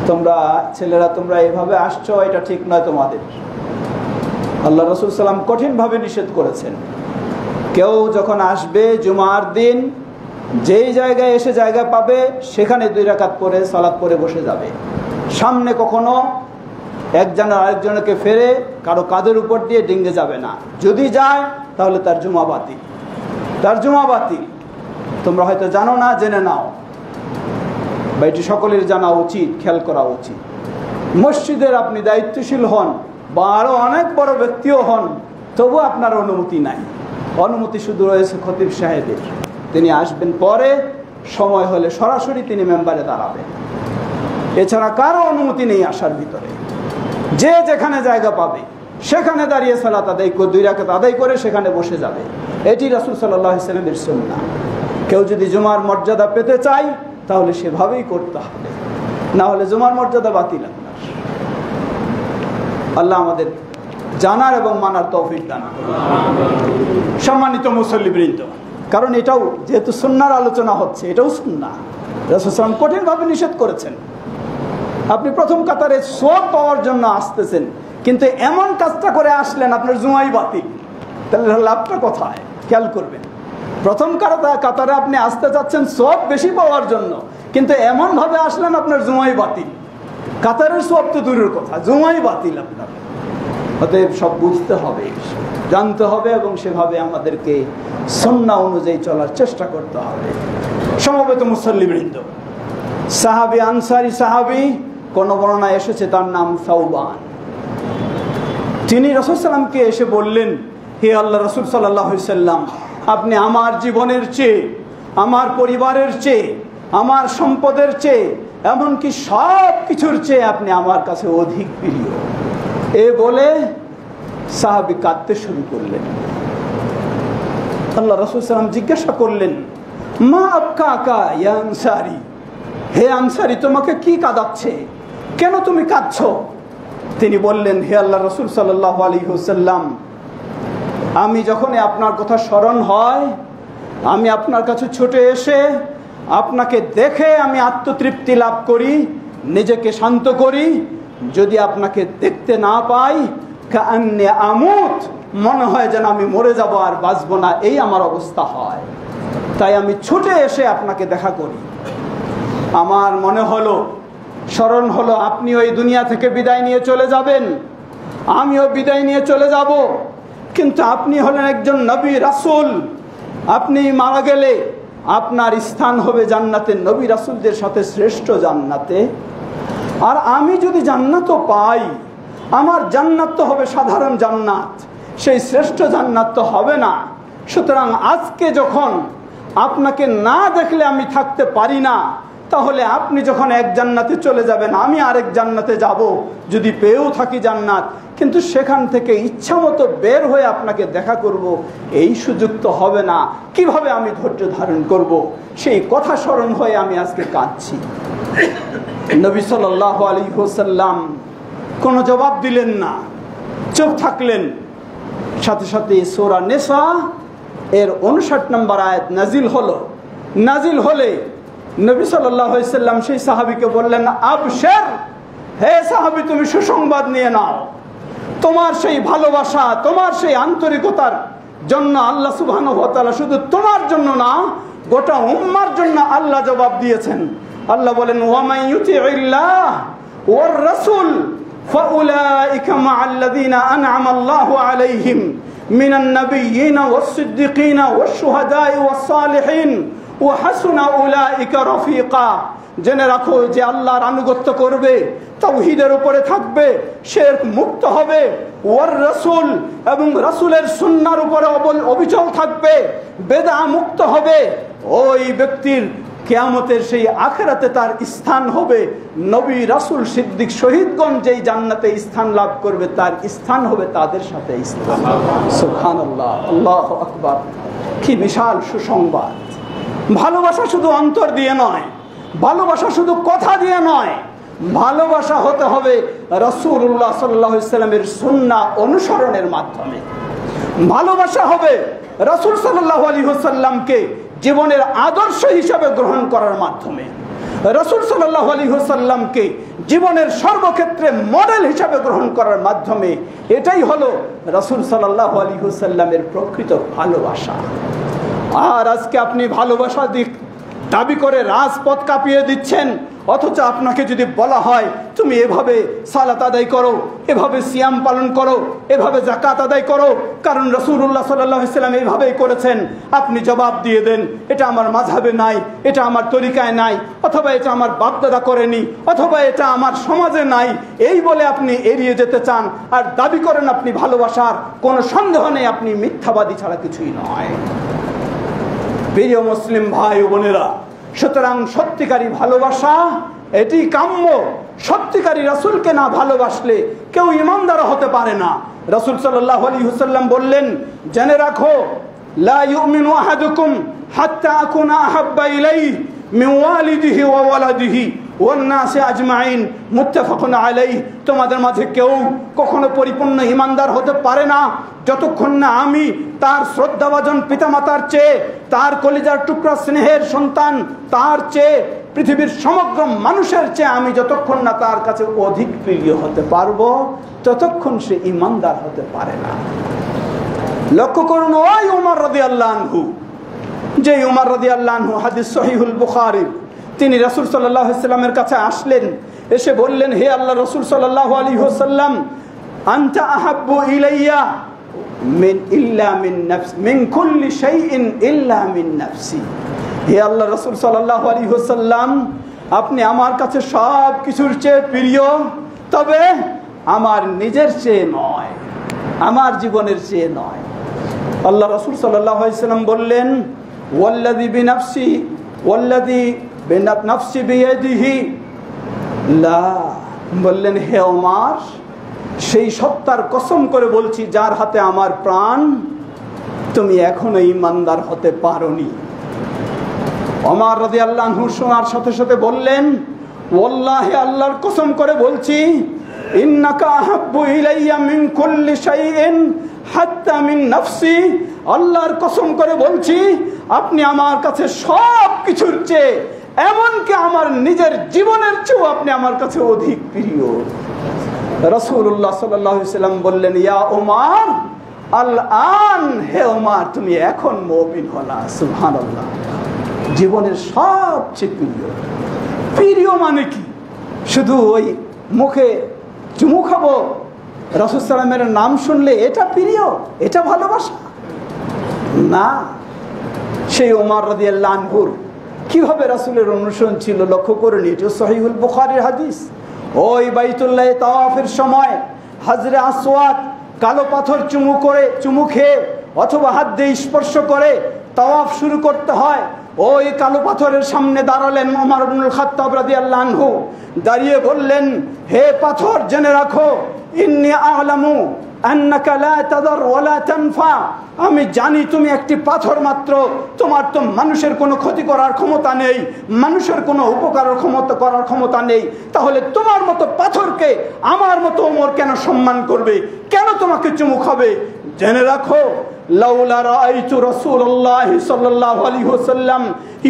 তোমরা ছেলেরা তোমরা এভাবে আসছো, এটা ঠিক নয় তোমাদের। আল্লাহ রাসূল সাল্লাম কঠিনভাবে নিষেধ করেছেন। কেউ যখন আসবে জুমার দিন, যেই জায়গায় এসে জায়গা পাবে সেখানে 2 রাকাত পড়ে সালাত পড়ে বসে যাবে। সামনে কখনো একজন আরেকজনকে ফেরে কারো কাঁধের উপর দিয়ে ডিঙ্গে যাবে না। যদি যায় তাহলে তার জুমা বাতিল, তার জুমা বাতিল। তোমরা হয়তো জানো না, জেনে নাও, বা এটি সকলের জানা উচিত, খেয়াল করা উচিত। মসজিদের আপনি দায়িত্বশীল হন বা আরো অনেক বড় ব্যক্তিও হন, তবু আপনার অনুমতি নাই। অনুমতি শুধু রয়েছে খতিব সাহেবের। তিনি আসবেন পরে, সময় হলে সরাসরি তিনি মেম্বারে দাঁড়াবেন। এছাড়া কারো অনুমতি নেই আসার ভিতরে। যে যেখানে জায়গা পাবে সেখানে দাঁড়িয়ে সালাত আদায় করে 2 রাকাত আদায় করে সেখানে বসে যাবে। এটি রাসূল সাল্লাল্লাহু আলাইহি ওয়াসাল্লামের সুন্নাহ। কেউ যদি জুমার মর্যাদা পেতে চায় তাহলে সেভাবেই করতে হবে, না হলে জুমার মর্যাদা বাতিল। আল্লাহ আমাদের জানার এবং মানার তৌফিক দান করুন। সম্মানিত মুসল্লিবৃন্দ, কারণ এটাও যেহেতু সুন্নাহর আলোচনা হচ্ছে, এটাও সুন্নাহ। রাসূল সাল্লাল্লাহু আলাইহি ওয়াসাল্লাম কঠিনভাবে নিষেধ করেছেন। আপনি প্রথম কাতারে সওয়াব পাওয়ার জন্য আসতেছেন, কিন্তু এমন কাজটা করে আসলেন আপনার জুমাই বাতিল, তাহলে লাভটা কোথায়? খেয়াল করবেন। প্রথম কাতারে আপনি আসতে চাচ্ছেন সওয়াব বেশি পাওয়ার জন্য, কিন্তু এমন ভাবে আসলেন আপনার জুমাই বাতিল। কাতারের সওয়াব তো দূরের কথা, জুমাই বাতিল আপনার। অতএব সব বুঝতে হবে, জানতে হবে এবং সেভাবে আমাদেরকে সুন্নাহ অনুযায়ী চলার চেষ্টা করতে হবে। সমবেত মুসল্লিবৃন্দ, সাহাবী আনসারী সাহাবী, কোন বর্ণনায় এসেছে তার নাম সাওবান। তিনি রাসূল সাল্লামকে এসে বললেন, হে আল্লাহ রাসূল সাল্লাল্লাহু আলাইহি ওয়াসাল্লাম, আপনি আমার জীবনের চেয়ে, আমার পরিবারের চেয়ে, আমার সম্পদের চেয়ে, এমনকি সব কিছুর চেয়ে আপনি আমার কাছে অধিক প্রিয়। এ বলে সাহাবী কাঁদতে শুরু করলেন। আল্লাহ রাসূল সাল্লাম জিজ্ঞাসা করলেন, মা আবকাকা ইয়া আনসারী, হে আনসারী, তোমাকে কি কাঁদাচ্ছে? কেন তুমি কাঁদছো? তিনি বললেন, হে আল্লাহ রাসূল সাল্লাল্লাহু আলাইহি ওয়াসাল্লাম, আমি যখনই আপনার কথা স্মরণ হয়, আমি আপনার কাছে ছুটে এসে আপনাকে দেখে আমি আত্মতৃপ্তি লাভ করি, নিজেকে শান্ত করি। যদি আপনাকে দেখতে না পাই, কাআন্নী আমুত, মনে হয় যেন আমি মরে যাব আর বাঁচবো না, এই আমার অবস্থা হয়। তাই আমি ছুটে এসে আপনাকে দেখা করি। আমার মনে হলো, স্মরণ হলো আপনি ওই দুনিয়া থেকে বিদায় নিয়ে চলে যাবেন, আমিও বিদায় নিয়ে চলে যাব, কিন্তু আপনি হলেন একজন নবী রাসূল। আপনি মারা গেলে আপনার স্থান হবে জান্নাতে, নবী রাসূলদের সাথে শ্রেষ্ঠ জান্নাতে। আর আমি যদি জান্নাতও পাই, আমার জান্নাত তো হবে সাধারণ জান্নাত, সেই শ্রেষ্ঠ জান্নাত তো হবে না। সুতরাং আজকে যখন আপনাকে না দেখলে আমি থাকতে পারি না, তাহলে আপনি যখন এক জান্নাতে চলে যাবেন, আমি আরেক জান্নাতে যাব, যদি পেয়েও থাকি জান্নাত, কিন্তু সেখান থেকে ইচ্ছা মতো বের হয়ে আপনাকে দেখা করব, এই সুযোগ তো হবে না। কিভাবে আমি ধৈর্য ধারণ করব? সেই কথা স্মরণ হয়ে আমি আজকে কাঁদছি। নবী সাল্লাল্লাহু আলাইহি ওয়াসাল্লাম কোনো জবাব দিলেন না, চুপ থাকলেন। সাথে সাথে সূরা নিসা এর 59 নম্বর আয়াত নাজিল হলো। নাজিল হলে নবী সাল্লাল্লাহু আলাইহি ওয়াসাল্লাম সেই সাহাবীকে বললেন, আবশির, হে সাহাবী, তুমি সুসংবাদ নিয়ে নাও। তোমার সেই ভালোবাসা, তোমার সেই আন্তরিকতার জন্য আল্লাহ সুবহানাহু ওয়া তাআলা শুধু তোমার জন্য না, গোটা উম্মার জন্য আল্লাহ জবাব দিয়েছেন। আল্লাহ বলেন, ওয়া মান ইউতিইল্লাহ ওয়ার রাসূল ফাউলাইকা মা'আল্লাযীনা আন'আমা আল্লাহু আলাইহিম মিনান নাবিয়্যিনা ওয়াস-সিদ্দীকিনা ওয়াশ-শুহাদা'i ওয়াস-সালিহিন ওয়া হাসুনা উলাইকা রাফীকা। জেনে রাখো, যে আল্লাহর আনুগত্য করবে, তাওহীদের উপরে থাকবে, শিরক মুক্ত হবে, ওয়ার রাসূল এবং রাসূলের সুন্নাহর উপরে অবিচল থাকবে, বেদআ মুক্ত হবে, ওই ব্যক্তির কিয়ামতের সেই আখিরাতে তার স্থান হবে নবী, রাসূল, সিদ্দিক, শহীদগণ যেই জান্নাতে স্থান লাভ করবে, তার স্থান হবে তাদের সাথে স্থান। সুবহানাল্লাহ, আল্লাহু আকবার। কি বিশাল সুসংবাদ! ভালোবাসা শুধু অন্তর দিয়ে নয়, ভালোবাসা শুধু কথা দিয়ে নয়, ভালোবাসা হতে হবে রাসূলুল্লাহ সাল্লাল্লাহু আলাইহি ওয়াসাল্লামের সুন্নাহ অনুসরণের মাধ্যমে। ভালোবাসা হবে রাসূল সাল্লাল্লাহু আলাইহি ওয়াসাল্লামকে জীবনের আদর্শ হিসাবে গ্রহণ করার মাধ্যমে, রাসূল সাল্লাল্লাহু আলাইহি ওয়াসাল্লামকে জীবনের সর্বক্ষেত্রে মডেল হিসাবে গ্রহণ করার মাধ্যমে। এটাই হলো রাসূল সাল্লাল্লাহু আলাইহি ওয়াসাল্লামের প্রকৃত ভালোবাসা। আর আজকে আপনি ভালোবাসা দাবি করে রাজপথ কাঁপিয়ে দিচ্ছেন, অথচ আপনাকে যদি বলা হয় তুমি এভাবে সালাত আদায় করো, এভাবে সিয়াম পালন করো, এভাবে যাকাত আদায় করো, কারণ রাসূলুল্লাহ সাল্লাল্লাহু আলাইহি ওয়াসাল্লাম এইভাবেই করেছেন, আপনি জবাব দিয়ে দেন, এটা আমার মাযহাবে নাই, এটা আমার তরিকায় নাই, অথবা এটা আমার বাপদাদা করেনি, অথবা এটা আমার সমাজে নাই, এই বলে আপনি এড়িয়ে যেতে চান আর দাবি করেন আপনি ভালোবাসার। কোনো সন্দেহ নেই, আপনি মিথ্যাবাদী ছাড়া কিছুই নয়। প্রিয় মুসলিম ভাই ও বোনেরা, সুতরাং সত্যিকারী ভালোবাসা এটি কাম্য। সত্যিকারী রাসূলকে না ভালোবাসলে কেউ ঈমানদার হতে পারে না। রাসূল সাল্লাল্লাহু আলাইহি ওয়াসাল্লাম বললেন, জেনে রাখো, লা ইউমিনু আহাদুকুম হাত্তা আকুনা আহাব্বা ইলাইহি মিন ওয়ালিদিহি ওয়া ওয়ালাদিহি ওয়ান নাসি আজমাইন, মুত্তাফাকুন আলাইহি। তোমাদের মাঝে কেউ কখনো পরিপূর্ণ ঈমানদার হতে পারে না যতক্ষণ না আমি তার শ্রদ্ধাভাজন পিতামাতার চেয়ে, তার কলিজার টুকরা স্নেহের সন্তান তার চেয়ে, পৃথিবীর সমগ্র মানুষের চেয়ে আমি যতক্ষণ না তার কাছে অধিক প্রিয় হতে পারবো, ততক্ষণ সে ঈমানদার হতে পারে না। লক্ষ্য করুন, ওই উমর রাদিয়াল্লাহু আনহু, যে উমর রাদিয়াল্লাহু আনহু, হাদিস সহিহুল বুখারী, তিনি রাসূল সাল্লাল্লাহু আলাইহি ওয়াসাল্লামের কাছে আসলেন, এসে বললেন, হে আল্লাহ রাসূল সাল্লাল্লাহু আলাইহি ওয়াসাল্লাম, আনতা আহাব্বু ইলাইয়া মিন ইল্লা মিন নাফসি মিন কুল্লি শাইইন ইল্লা মিন নাফসি। হে আল্লাহ রাসূল সাল্লাল্লাহু আলাইহি ওয়াসাল্লাম, আপনি আমার কাছে সব কিছুর চেয়ে প্রিয়, তবে আমার নিজের চেয়ে নয়, আমার জীবনের চেয়ে নয়। আল্লাহ রাসূল সাল্লাল্লাহু আলাইহি ওয়াসাল্লাম বললেন, ওয়াল্লাযী বিনাফসি ওয়াল্লাযী বিনাফসি বিয়াদিহি লা, বললেন, হে ওমর, সেই সত্তার কসম করে বলছি যার হাতে আমার প্রাণ, তুমি এখনো ঈমানদার হতে পারোনি। ওমর রাদিয়াল্লাহু আনহু শোনার সাথে সাথে বললেন, ওয়াল্লাহি, আল্লাহর কসম করে বলছি, ইন্নাকা আহাব্বু ইলাইয়া মিন কুল্লি শাইইন হাত্তা মিন নাফসি, আল্লাহর কসম করে বলছি, আপনি আমার কাছে সব কিছুর চেয়ে, এমনকি আমার নিজের জীবনের চেয়েও আপনি আমার কাছে অধিক প্রিয়। রাসূলুল্লাহ সাল্লাল্লাহু আলাইহি ওয়াসাল্লাম বললেন, ইয়া ওমর, আল আন, হে ওমর, তুমি এখন মুমিন হলা। সুবহানাল্লাহ, জীবনের সবচেয়ে প্রিয়। প্রিয় মানে কি? শুধু ওই মুখে চুমু খাবো রাসূল সাল্লামের নাম শুনলে এটা প্রিয়, এটা ভালোবাসা না। সেই ওমর রাদিয়াল্লাহু আনহুর কিভাবে রাসূলের অনুসরণ ছিল লক্ষ্য করুন। এটি সহিহুল বুখারীর হাদিস। ওই বাইতুল্লাহ তাওয়াফের সময় হাজরে আসওয়াদ কালো পাথর চুমু খেয়ে অথবা হাত দিয়ে স্পর্শ করে তাওয়াফ শুরু করতে হয়। ওই কালো পাথরের সামনে দাঁড়ালেন ওমর ইবনুল খাত্তাব রাদিয়াল্লাহু আনহু, দাঁড়িয়ে বললেন, হে পাথর, জেনে রাখো, ইন্নী আ'লামু আন্নাকা লা তাদার ওয়া লা তানফা, আমি জানি তুমি একটি পাথর মাত্র, তোমার তো মানুষের কোনো ক্ষতি করার ক্ষমতা নেই, মানুষের কোনো উপকার করার ক্ষমতা নেই, তাহলে তোমার মতো পাথরকে আমার মতো ওমর কেন সম্মান করবে, কেন তোমাকে চুমু খাবে? জেনে রাখো, লাউলা রাআইতু রাসূলুল্লাহ সাল্লাল্লাহু আলাইহি ওয়াসাল্লাম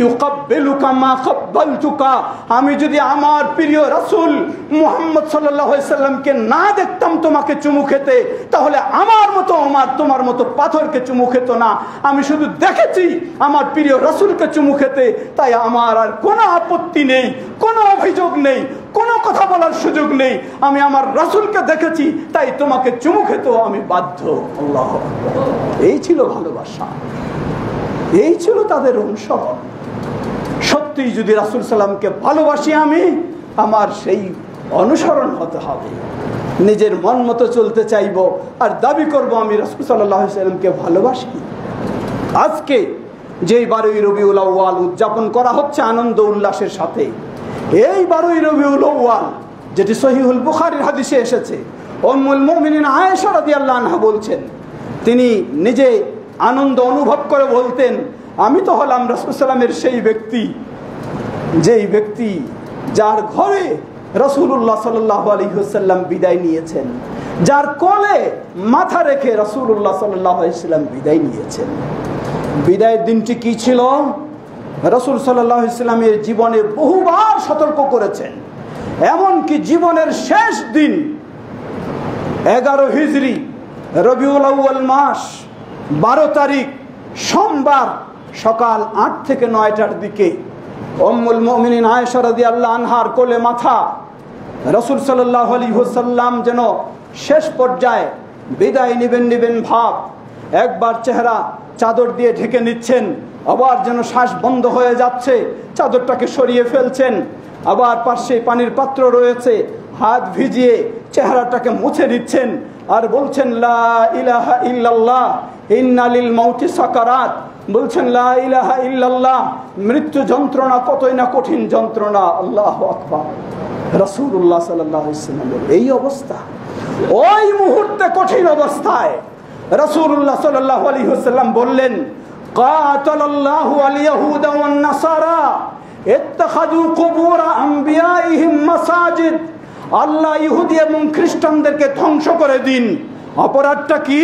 ইউকাব্বিলুকা মা কাব্বালতুকা, আমি যদি আমার প্রিয় রাসূল মুহাম্মদ সাল্লাল্লাহু আলাইহি ওয়াসাল্লামকে না দেখতাম তোমাকে চুমু খেতে, তাহলে আমার মতো ওমর তোমার মতো পাথরকে চুমু খেত না। আমি শুধু দেখেছি আমার প্রিয় রাসূলকে চুমু খেতে, তাই আমার আর কোনো আপত্তি নেই, কোনো অভিযোগ নেই, কোনো কথা বলার সুযোগ নেই। আমি আমার রাসূলকে দেখেছি, তাই তোমাকে চুমু খেতেও আমি বাধ্য। আল্লাহু আকবার। এই ছিল ভালোবাসা, এই ছিল তাদের অনুসরণ। সত্যি যদি রাসূল সাল্লামকে ভালোবাসি আমি, আমার সেই অনুসরণ হতে হবে। নিজের মন মতো চলতে চাইব আর দাবি করব আমি রাসূল সাল্লাল্লাহু আলাইহি ওয়াসাল্লামকে ভালোবাসি। আজকে যেই 12ই রবিউল আউয়াল উদযাপন করা হচ্ছে আনন্দ উল্লাসের সাথে, এই 12ই রবিউল আউয়াল যেটি সহিহুল বুখারীর হাদিসে এসেছে, উম্মুল মুমিনিন আয়েশা রাদিয়াল্লাহু আনহা বলছেন, তিনি নিজে আনন্দ অনুভব করে বলতেন, আমি তো হলাম রাসূল সাল্লামের সেই ব্যক্তি, যেই ব্যক্তি যার ঘরে রাসূলুল্লাহ সাল্লাল্লাহু আলাইহি ওয়াসাল্লাম বিদায় নিয়েছেন, যার কোলে মাথা রেখে রাসূলুল্লাহ সাল্লাল্লাহু আলাইহি ওয়াসাল্লাম বিদায় নিয়েছেন। বিদায়ের দিনটি কি ছিল? রাসূল সাল্লাল্লাহু আলাইহি ওয়াসাল্লামের জীবনে বহুবার সতর্ক করেছেন। এমনকি জীবনের শেষ দিন 11 হিজরি রবিউল আউয়াল মাস 12 তারিখ সোমবার সকাল 8 থেকে 9টার দিকে উম্মুল মুমিনিন আয়েশা রাদিয়াল্লাহু আনহার কোলে মাথা রাসূল সাল্লাল্লাহু আলাইহি ওয়াসাল্লাম যেন শেষ পর্যায়ে বিদায় নিবেন ভাব, একবার চেহারা চাদর দিয়ে ঢেকে নিচ্ছেন, আবার যেন শ্বাস বন্ধ হয়ে যাচ্ছে, চাদরটাকে সরিয়ে ফেলছেন, আবার পাশে পানির পাত্র রয়েছে, হাত ভিজিয়ে চেহারাটাকে মুছে দিচ্ছেন আর বলছেন, লা ইলাহা ইল্লাল্লাহ ইন্না লিল মাউতি সাকারাত, বলছেন লা ইলাহা ইল্লাল্লাহ, মৃত্যু যন্ত্রণা কতই না কঠিন যন্ত্রণা। আল্লাহু আকবার। রাসূলুল্লাহ সাল্লাল্লাহু আলাইহি ওয়াসাল্লামের এই অবস্থা, ওই মুহূর্তে কঠিন অবস্থায় রাসূলুল্লাহ সাল্লাল্লাহু আলাইহি ওয়াসাল্লাম বললেন, কাতালাল্লাহু আল ইয়াহুদা ওয়ান নাসারা ইত্তাখাযু কুবুর আমবিয়াইহিম মাসাজিদ, আল্লাহ ইহুদি এবং খ্রিস্টানদেরকে ধ্বংস করে দিন। অপরাধটা কি?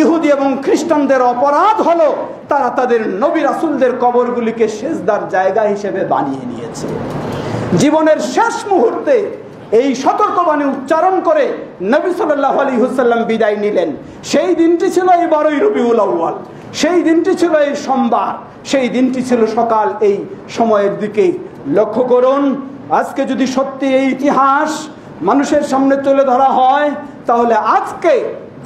ইহুদি এবং খ্রিস্টানদের অপরাধ হলো তারা তাদের নবী রাসূলদের কবরগুলিকে সেজদার জায়গা হিসেবে বানিয়ে নিয়েছে। জীবনের শেষ মুহূর্তে এই সতর্কবাণী উচ্চারণ করে নবী সাল্লাল্লাহু আলাইহি ওয়াসাল্লাম বিদায় নিলেন। সেই দিনটি ছিল এই 12ই রবিউল আউয়াল, সেই দিনটি ছিল এই সোমবার, সেই দিনটি ছিল সকাল এই সময়ের দিকে। লক্ষ্য করুন, আজকে যদি সত্যি এই ইতিহাস মানুষের সামনে তুলে ধরা হয়, তাহলে আজকে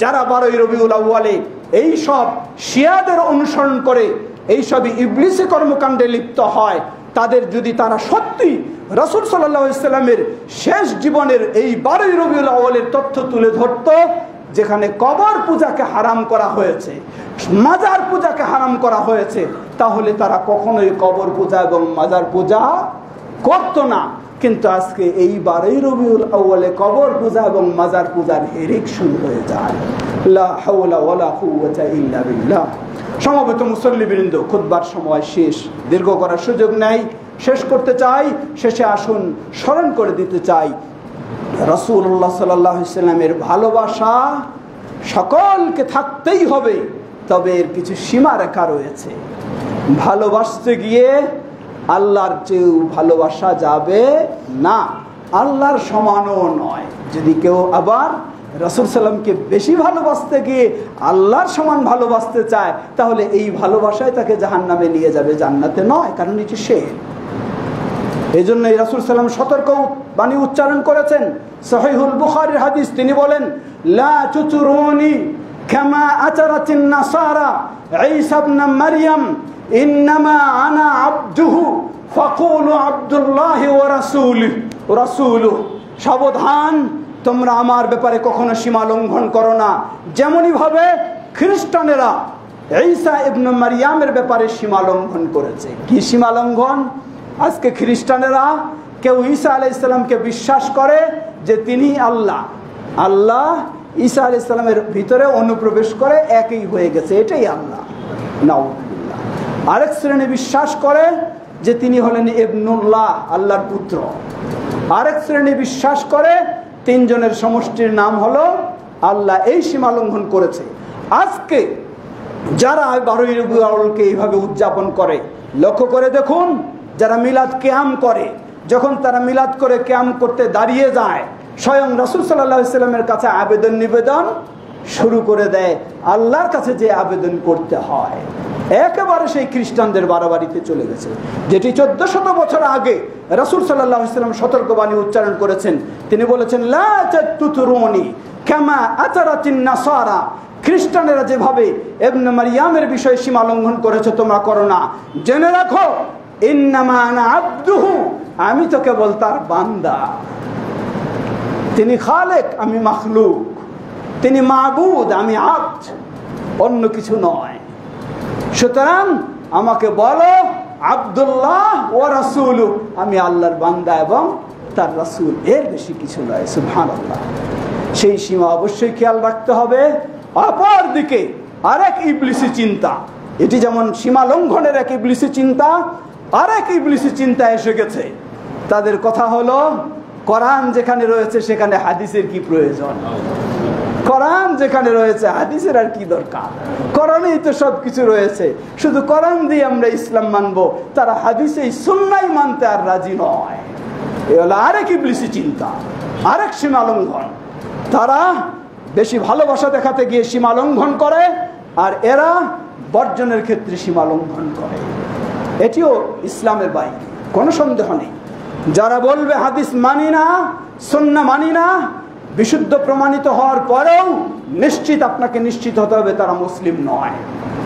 যারা 12ই রবিউল আউয়ালে এই সব শিয়াদের অনুসরণ করে এই সবই ইবলিসি কর্মকাণ্ডে লিপ্ত হয়, তাদের যদি তারা সত্যি রাসূল সাল্লাল্লাহু আলাইহি ওয়াসাল্লামের শেষ জীবনের এই 12ই রবিউল আউয়ালের তথ্য তুলে ধরত, যেখানে কবর পূজাকে হারাম করা হয়েছে, মাজার পূজাকে হারাম করা হয়েছে, তাহলে তারা কখনোই কবর পূজা এবং মাজার পূজা করত না। কিন্তু আজকে এই 12ই রবিউল আউয়ালে কবর পূজা এবং মাজার পূজার হিড়িক শুরু হয়ে যায়। লা হাওলা ওয়ালা কুওয়াতা ইল্লা বিল্লাহ। সমবেত মুসল্লিবৃন্দ, খুতবার সময় শেষ, দীর্ঘ করার সুযোগ নেই, শেষ করতে চাই। শেষে আসুন স্মরণ করে দিতে চাই, রাসূলুল্লাহ সাল্লাল্লাহু আলাইহি ওয়াসাল্লামের ভালোবাসা সকলকে থাকতেই হবে, তবে এর কিছু সীমারেখা রয়েছে। ভালোবাসতে গিয়ে আল্লাহর চেয়েও ভালোবাসা যাবে না, আল্লাহর সমানও নয়। যদি কেউ আবার রাসূল সাল্লামকে বেশি ভালোবাসতে গিয়ে আল্লাহর সমান ভালোবাসতে চায়, তাহলে এই ভালোবাসায় তাকে জাহান্নামে নিয়ে যাবে, জান্নাতে নয়। কারণ এটি সে এই জন্যই রাসূল সাল্লাল্লাহু আলাইহি ওয়াসাল্লাম সতর্ক বাণী উচ্চারণ করেছেন। সহিহুল বুখারীর হাদিস, তিনি বলেন, লা তুতরুনি কামা আতারাতিন নাসারা ঈসা ইবনে মারইয়াম, ইন্নামা আনা আবদুহু ফাকুলু আব্দুল্লাহি ওয়া রাসূলুহু। সাবধান, তোমরা আমার ব্যাপারে কখনো সীমা লঙ্ঘন করো না, যেমনই ভাবে খ্রিস্টানেরা ঈসা ইবনে মারইয়ামের ব্যাপারে সীমা লঙ্ঘন করেছে। কি সীমা লঙ্ঘন? আজকে খ্রিস্টানেরা কেউ ঈসা আলাইহিস সালামকে বিশ্বাস করে যে তিনি আল্লাহ, আল্লাহ ঈসা আলাইহিস সালামের ভিতরে অনুপ্রবেশ করে একই হয়ে গেছে, এটাই আল্লাহ। নাউযুবিল্লাহ। আরেক শ্রেণী বিশ্বাস করে যে তিনি হলেন ইবনুল্লাহ, আল্লাহর পুত্র। আরেক শ্রেণী বিশ্বাস করে তিনজনের সমষ্টির নাম হলো আল্লাহ। এই সীমা লঙ্ঘন করেছে। আজকে যারা 12ই রবিউল আউয়ালকে এইভাবে উদযাপন করে, লক্ষ্য করে দেখুন, যারা মিলাদ কিয়াম করে, যখন তারা মিলাদ করে কিয়াম করতে দাঁড়িয়ে যায়, স্বয়ং রাসূল সাল্লাল্লাহু আলাইহি ওয়াসাল্লামের কাছে আবেদন নিবেদন শুরু করে দেয়, আল্লাহর কাছে যে আবেদন করতে হয়। একেবারে সেই খ্রিস্টানদের বাড়াবাড়িতে চলে গেছে, যেটি 1400 বছর আগে রাসূল সাল্লাল্লাহু আলাইহি ওয়াসাল্লাম সতর্কবাণী উচ্চারণ করেছেন। তিনি বলেছেন, লা তাতুরুনি কামা আতারাতিন নাসারা, খ্রিস্টানেরা যেভাবে ইবনে মারইয়ামের বিষয়ে সীমা লঙ্ঘন করেছে তোমরা করো না। জেনে রাখো, ইন্নামা আনা আবদুহু, আমি তো কেবল তার বান্দা। তিনি খালেক, আমি মাখলুক। তিনি মাবুদ, আমি আবদ, অন্য কিছু নয়। সুতরাং আমাকে বলো আব্দুল্লাহ ওয়া রাসূলু, আমি আল্লাহর বান্দা এবং তার রাসূল, এর বেশি কিছু নয়। সুবহানাল্লাহ। সেই সীমা অবশ্যই খেয়াল রাখতে হবে। অপর দিকে আরেক ইবলিসি চিন্তা, এটি যেমন সীমা লঙ্ঘনের এক ইবলিসি চিন্তা, আরেক ইবলিসি চিন্তা এসে গেছে। তাদের কথা হলো, কোরআন যেখানে রয়েছে সেখানে হাদিসের কি প্রয়োজন? কোরআন যেখানে রয়েছে হাদিসের আর কি দরকার? কোরআনেই তো সব কিছু রয়েছে, শুধু কোরআন দিয়ে আমরা ইসলাম মানবো, তারা হাদিসে সুন্নাহ মানতে আর রাজি নয়। এ হলো আরেক ইবলিসি চিন্তা, আরেক সীমা লঙ্ঘন। তারা বেশি ভালোবাসা দেখাতে গিয়ে সীমা লঙ্ঘন করে, আর এরা বর্জনের ক্ষেত্রে সীমা লঙ্ঘন করে। এটিও ইসলামের বাইরে, কোনো সন্দেহ নেই। যারা বলবে হাদিস মানি না, সুন্নাহ মানি না, বিশুদ্ধ প্রমাণিত হওয়ার পরেও নিশ্চিত, আপনাকে নিশ্চিত হতে হবে তারা মুসলিম নয়।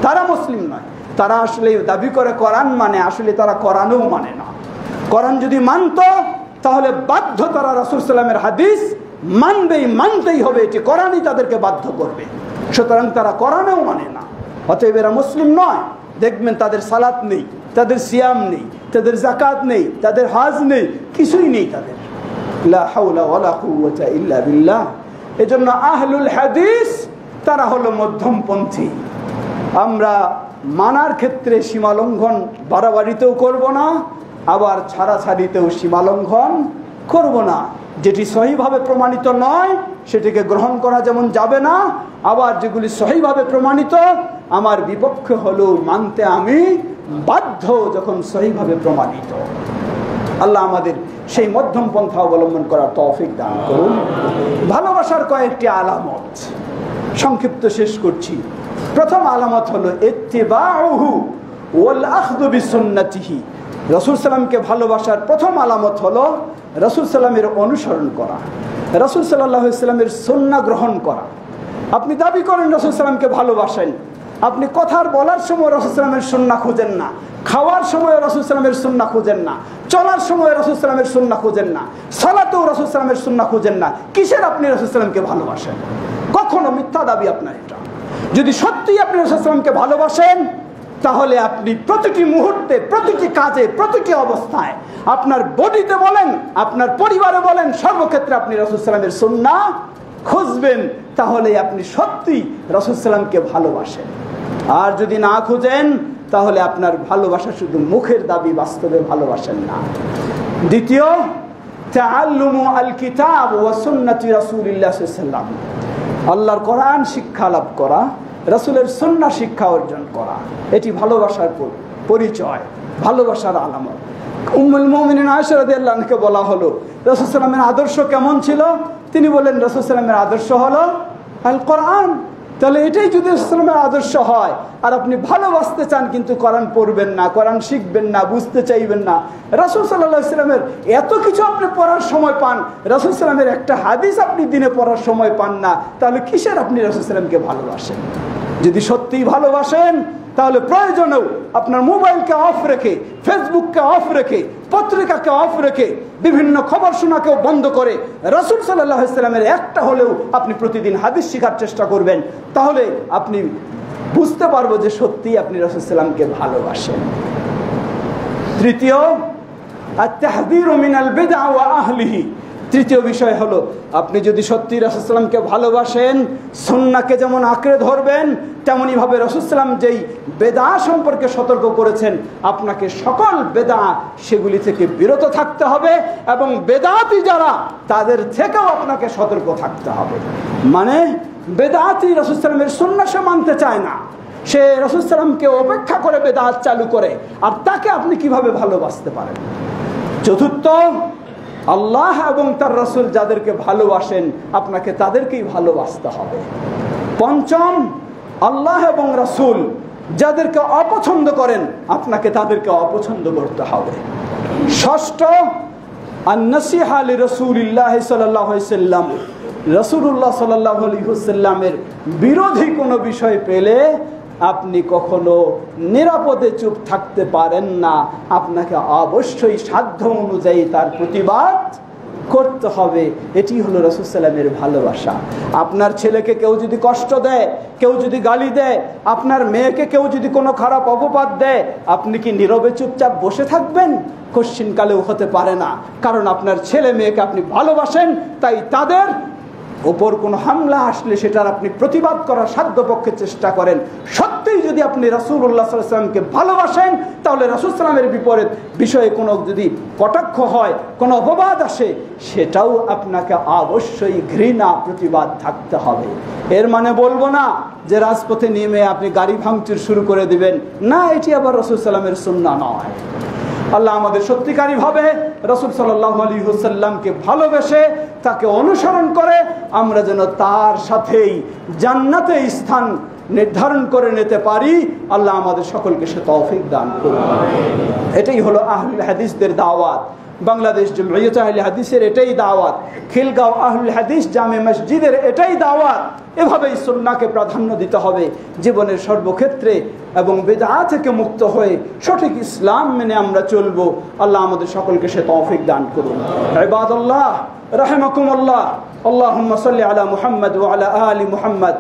তারা মুসলিম নয়। তারা আসলে দাবি করে কোরআন মানে, আসলে তারা কোরআনও মানে না। কোরআন যদি মানত তাহলে বাধ্য তারা রাসূল সাল্লাল্লাহু আলাইহি ওয়াসাল্লামের হাদিস মানতেই হবে, এটি কোরআনই তাদেরকে বাধ্য করবে। সুতরাং তারা কোরআনও মানে না, অতএব এরা মুসলিম নয়। দেখবেন তাদের সালাত নেই, তাদের সিয়াম নেই, তাদের যাকাত নেই, তাদের হজ নেই, কিছুই নেই তাদের। লা হাওলা ওয়ালা কুওয়াতা ইল্লা বিল্লাহ। এজন্য আহলুল হাদিস তারা হলো মধ্যমপন্থী। আমরা মানার ক্ষেত্রে সীমা লঙ্ঘন বাড়াবাড়িতেও করব না, আবার ছাড়াছাড়িতেও সীমা লঙ্ঘন করব না। যেটি সহিভাবে প্রমাণিত নয় সেটিকে গ্রহণ করা যেমন যাবে না, আবার যেগুলি সহিভাবে প্রমাণিত আমার বিপক্ষে হলেও মানতে আমি বাধ্য যখন সহিভাবে প্রমাণিত। আল্লাহ আমাদের সেই মধ্যম পন্থা অবলম্বন করার তৌফিক দান করুন। ভালোবাসার কয়েকটি আলামত সংক্ষিপ্ত শেষ করছি। প্রথম আলামত হলো ইত্তিবাউহু ওয়াল আখযু বিসুন্নতিহি। রাসূল সাল্লামকে ভালোবাসার প্রথম আলামত হলো রাসূল সাল্লামের অনুসরণ করা, রাসূল সাল্লাল্লাহু আলাইহি ওয়াসাল্লামের সুন্নাহ গ্রহণ করা। আপনি দাবি করেন রাসূল সাল্লামকে ভালোবাসেন, আপনি কথার বলার সময় রাসূল সাল্লামের সুন্নাহ খুঁজেন না, খাওয়ার সময় রাসূল সাল্লামের সুন্নাহ খুঁজেন না, চলার সময় রাসূল সাল্লামের সুন্নাহ খুঁজেন না, সালাতেও রাসূল সাল্লামের সুন্নাহ খুঁজেন না। কিসের আপনি রাসূল সাল্লামকে ভালোবাসেন? কখনো মিথ্যা দাবি আপনার এটা। যদি সত্যি আপনি রাসূল সাল্লামকে ভালোবাসেন তাহলে আপনি প্রতিটি মুহূর্তে, প্রতিটি কাজে, প্রতিটি অবস্থায়, আপনার বডিতে বলেন, আপনার পরিবারে বলেন, সর্বক্ষেত্রে আপনি রাসূল সাল্লামের সুন্নাহ খুঁজবেন। তাহলে আপনি সত্যি রাসূল সাল্লামকে ভালোবাসেন। আর যদি না খুঁজেন তাহলে আপনার ভালোবাসা শুধু মুখের দাবি, বাস্তবে ভালোবাসেন না। দ্বিতীয়, তাআল্লুমু আল কিতাব ওয়া সুন্নতি রাসূলিল্লাহ সাল্লাল্লাহু আলাইহি ওয়াসাল্লাম। আল্লাহর কোরআন শিক্ষা লাভ করা, রাসূলের সুন্নাহ শিক্ষা অর্জন করা, এটি ভালোবাসার পরিচয়, ভালোবাসার আলামত। উম্মুল মুমিনিন আয়েশা রাদিয়াল্লাহু আনহাকে বলা হলো রাসূল সাল্লামের আদর্শ কেমন ছিল? তিনি বলেন রাসূল সাল্লামের আদর্শ হলো আল কোরআন, তাহলে এটাই যদি ইসলামের আদর্শ হয়, আর আপনি ভালোবাসতে চান কিন্তু কোরআন পড়বেন না, কোরআন শিখবেন না, বুঝতে চাইবেন না, রাসূল সাল্লাল্লাহু আলাইহি ওয়াসাল্লামের এত কিছু আপনি পড়ার সময় পান, রাসূল সাল্লামের একটা হাদিস আপনি দিনে পড়ার সময় পান না, তাহলে কিসের আপনি রাসূল সাল্লামকে ভালোবাসেন? যদি সত্যিই ভালোবাসেন তাহলে প্রয়োজনেও আপনার মোবাইলকে অফ রেখে, ফেসবুককে অফ রেখে, পত্রিকাকে অফ রেখে, বিভিন্ন খবর শোনাকেও বন্ধ করে রাসূল সাল্লাল্লাহু আলাইহি ওয়াসাল্লামের একটা হলেও আপনি প্রতিদিন হাদিস শেখার চেষ্টা করবেন। তাহলে আপনি বুঝতে পারবো যে সত্যিই আপনি রাসূল সাল্লামকে ভালোবাসেন। তৃতীয়, আত-তাহযীরু মিনাল বিদআ ওয়া আহলিহি। তৃতীয় বিষয় হলো, আপনি যদি সত্যি রাসূল সাল্লামকে ভালোবাসেন, সুন্নাহকে যেমন আঁকড়ে ধরবেন, তেমনি ভাবে রাসূল সাল্লাম যেই বেদা সম্পর্কে সতর্ক করেছেন, আপনাকে সকল বেদা সেগুলি থেকে বিরত থাকতে হবে, এবং বেদাতি যারা তাদের থেকেও আপনাকে সতর্ক থাকতে হবে। মানে বেদাতি রাসূল সাল্লামের সুন্নাহ সে মানতে চায় না, সে রাসূল সাল্লামকে উপেক্ষা করে বেদাত চালু করে, আর তাকে আপনি কিভাবে ভালোবাসতে পারেন? চতুর্থ, আল্লাহ এবং তার রাসূল যাদেরকে ভালোবাসেন আপনাকে তাদেরকেই ভালোবাসতে হবে। পঞ্চম, আল্লাহ এবং রাসূল যাদেরকে অপছন্দ করেন আপনাকে তাদেরকে অপছন্দ করতে হবে। ষষ্ঠ, আন-নাসিহা লিরাসূলিল্লাহ সাল্লাল্লাহু আলাইহি ওয়াসাল্লাম। রাসূলুল্লাহ সাল্লাল্লাহু আলাইহি ওয়াসাল্লামের বিরোধী কোনো বিষয় পেলে আপনি কখনো নিরাপদে চুপ থাকতে পারেন না, আপনাকে অবশ্যই সাধ্য অনুযায়ী তার প্রতিবাদ করতে হবে। এটি হলো রাসূল সাল্লামের ভালোবাসা। আপনার ছেলেকে কেউ যদি কষ্ট দেয়, কেউ যদি গালি দেয়, আপনার মেয়েকে কেউ যদি কোনো খারাপ অপবাদ দেয়, আপনি কি নীরবে চুপচাপ বসে থাকবেন? কোশ্চিনকালেও হতে পারে না, কারণ আপনার ছেলে মেয়েকে আপনি ভালোবাসেন, তাই তাদের ওপর কোনো হামলা আসলে সেটার আপনি প্রতিবাদ করার সাধ্যপক্ষে চেষ্টা করেন। সত্যিই যদি আপনি রাসূলুল্লাহ সাল্লাল্লাহু আলাইহি ওয়াসাল্লামকে ভালোবাসেন, তাহলে রাসূল সাল্লামের বিপরীত বিষয়ে কোনো যদি কটাক্ষ হয়, কোনো অপবাদ আসে, সেটাও আপনাকে অবশ্যই ঘৃণা প্রতিবাদ থাকতে হবে। এর মানে বলবো না যে রাজপথে নেমে আপনি গাড়ি ভাঙচুর শুরু করে দিবেন, না, এটি আবার রাসূল সাল্লামের সুন্নাহ নয়। আল্লাহ আমাদের সত্যিকারী ভাবে রাসূল সাল্লাল্লাহু আলাইহি ওয়াসাল্লামকে ভালোবেসে তাকে অনুসরণ করে আমরা যেন তার সাথেই জান্নাতে স্থান নির্ধারণ করে নিতে পারি। আল্লাহ আমাদের সকলকে সে তৌফিক দান করুন। এটাই হলো আহলুল হাদিসদের দাওয়াত। বাংলাদেশ জমিয়ত আহলে হাদিসের এটাই দাওয়াত, খিলগাঁও আহলুল হাদিস জামে মসজিদের এটাই দাওয়াত। এভাবেই সুন্নাহকে প্রাধান্য দিতে হবে জীবনের সর্বক্ষেত্রে, এবং বিদআ থেকে মুক্ত হয়ে সঠিক ইসলাম মেনে আমরা চলবো। আল্লাহ আমাদের সকলকে সে তৌফিক দান করুন। ইবাদাল্লাহ রাহিমাকুমুল্লাহ, আল্লাহুম্মা সাল্লি আলা মুহাম্মদ ওয়া আলা আলি মুহাম্মদ।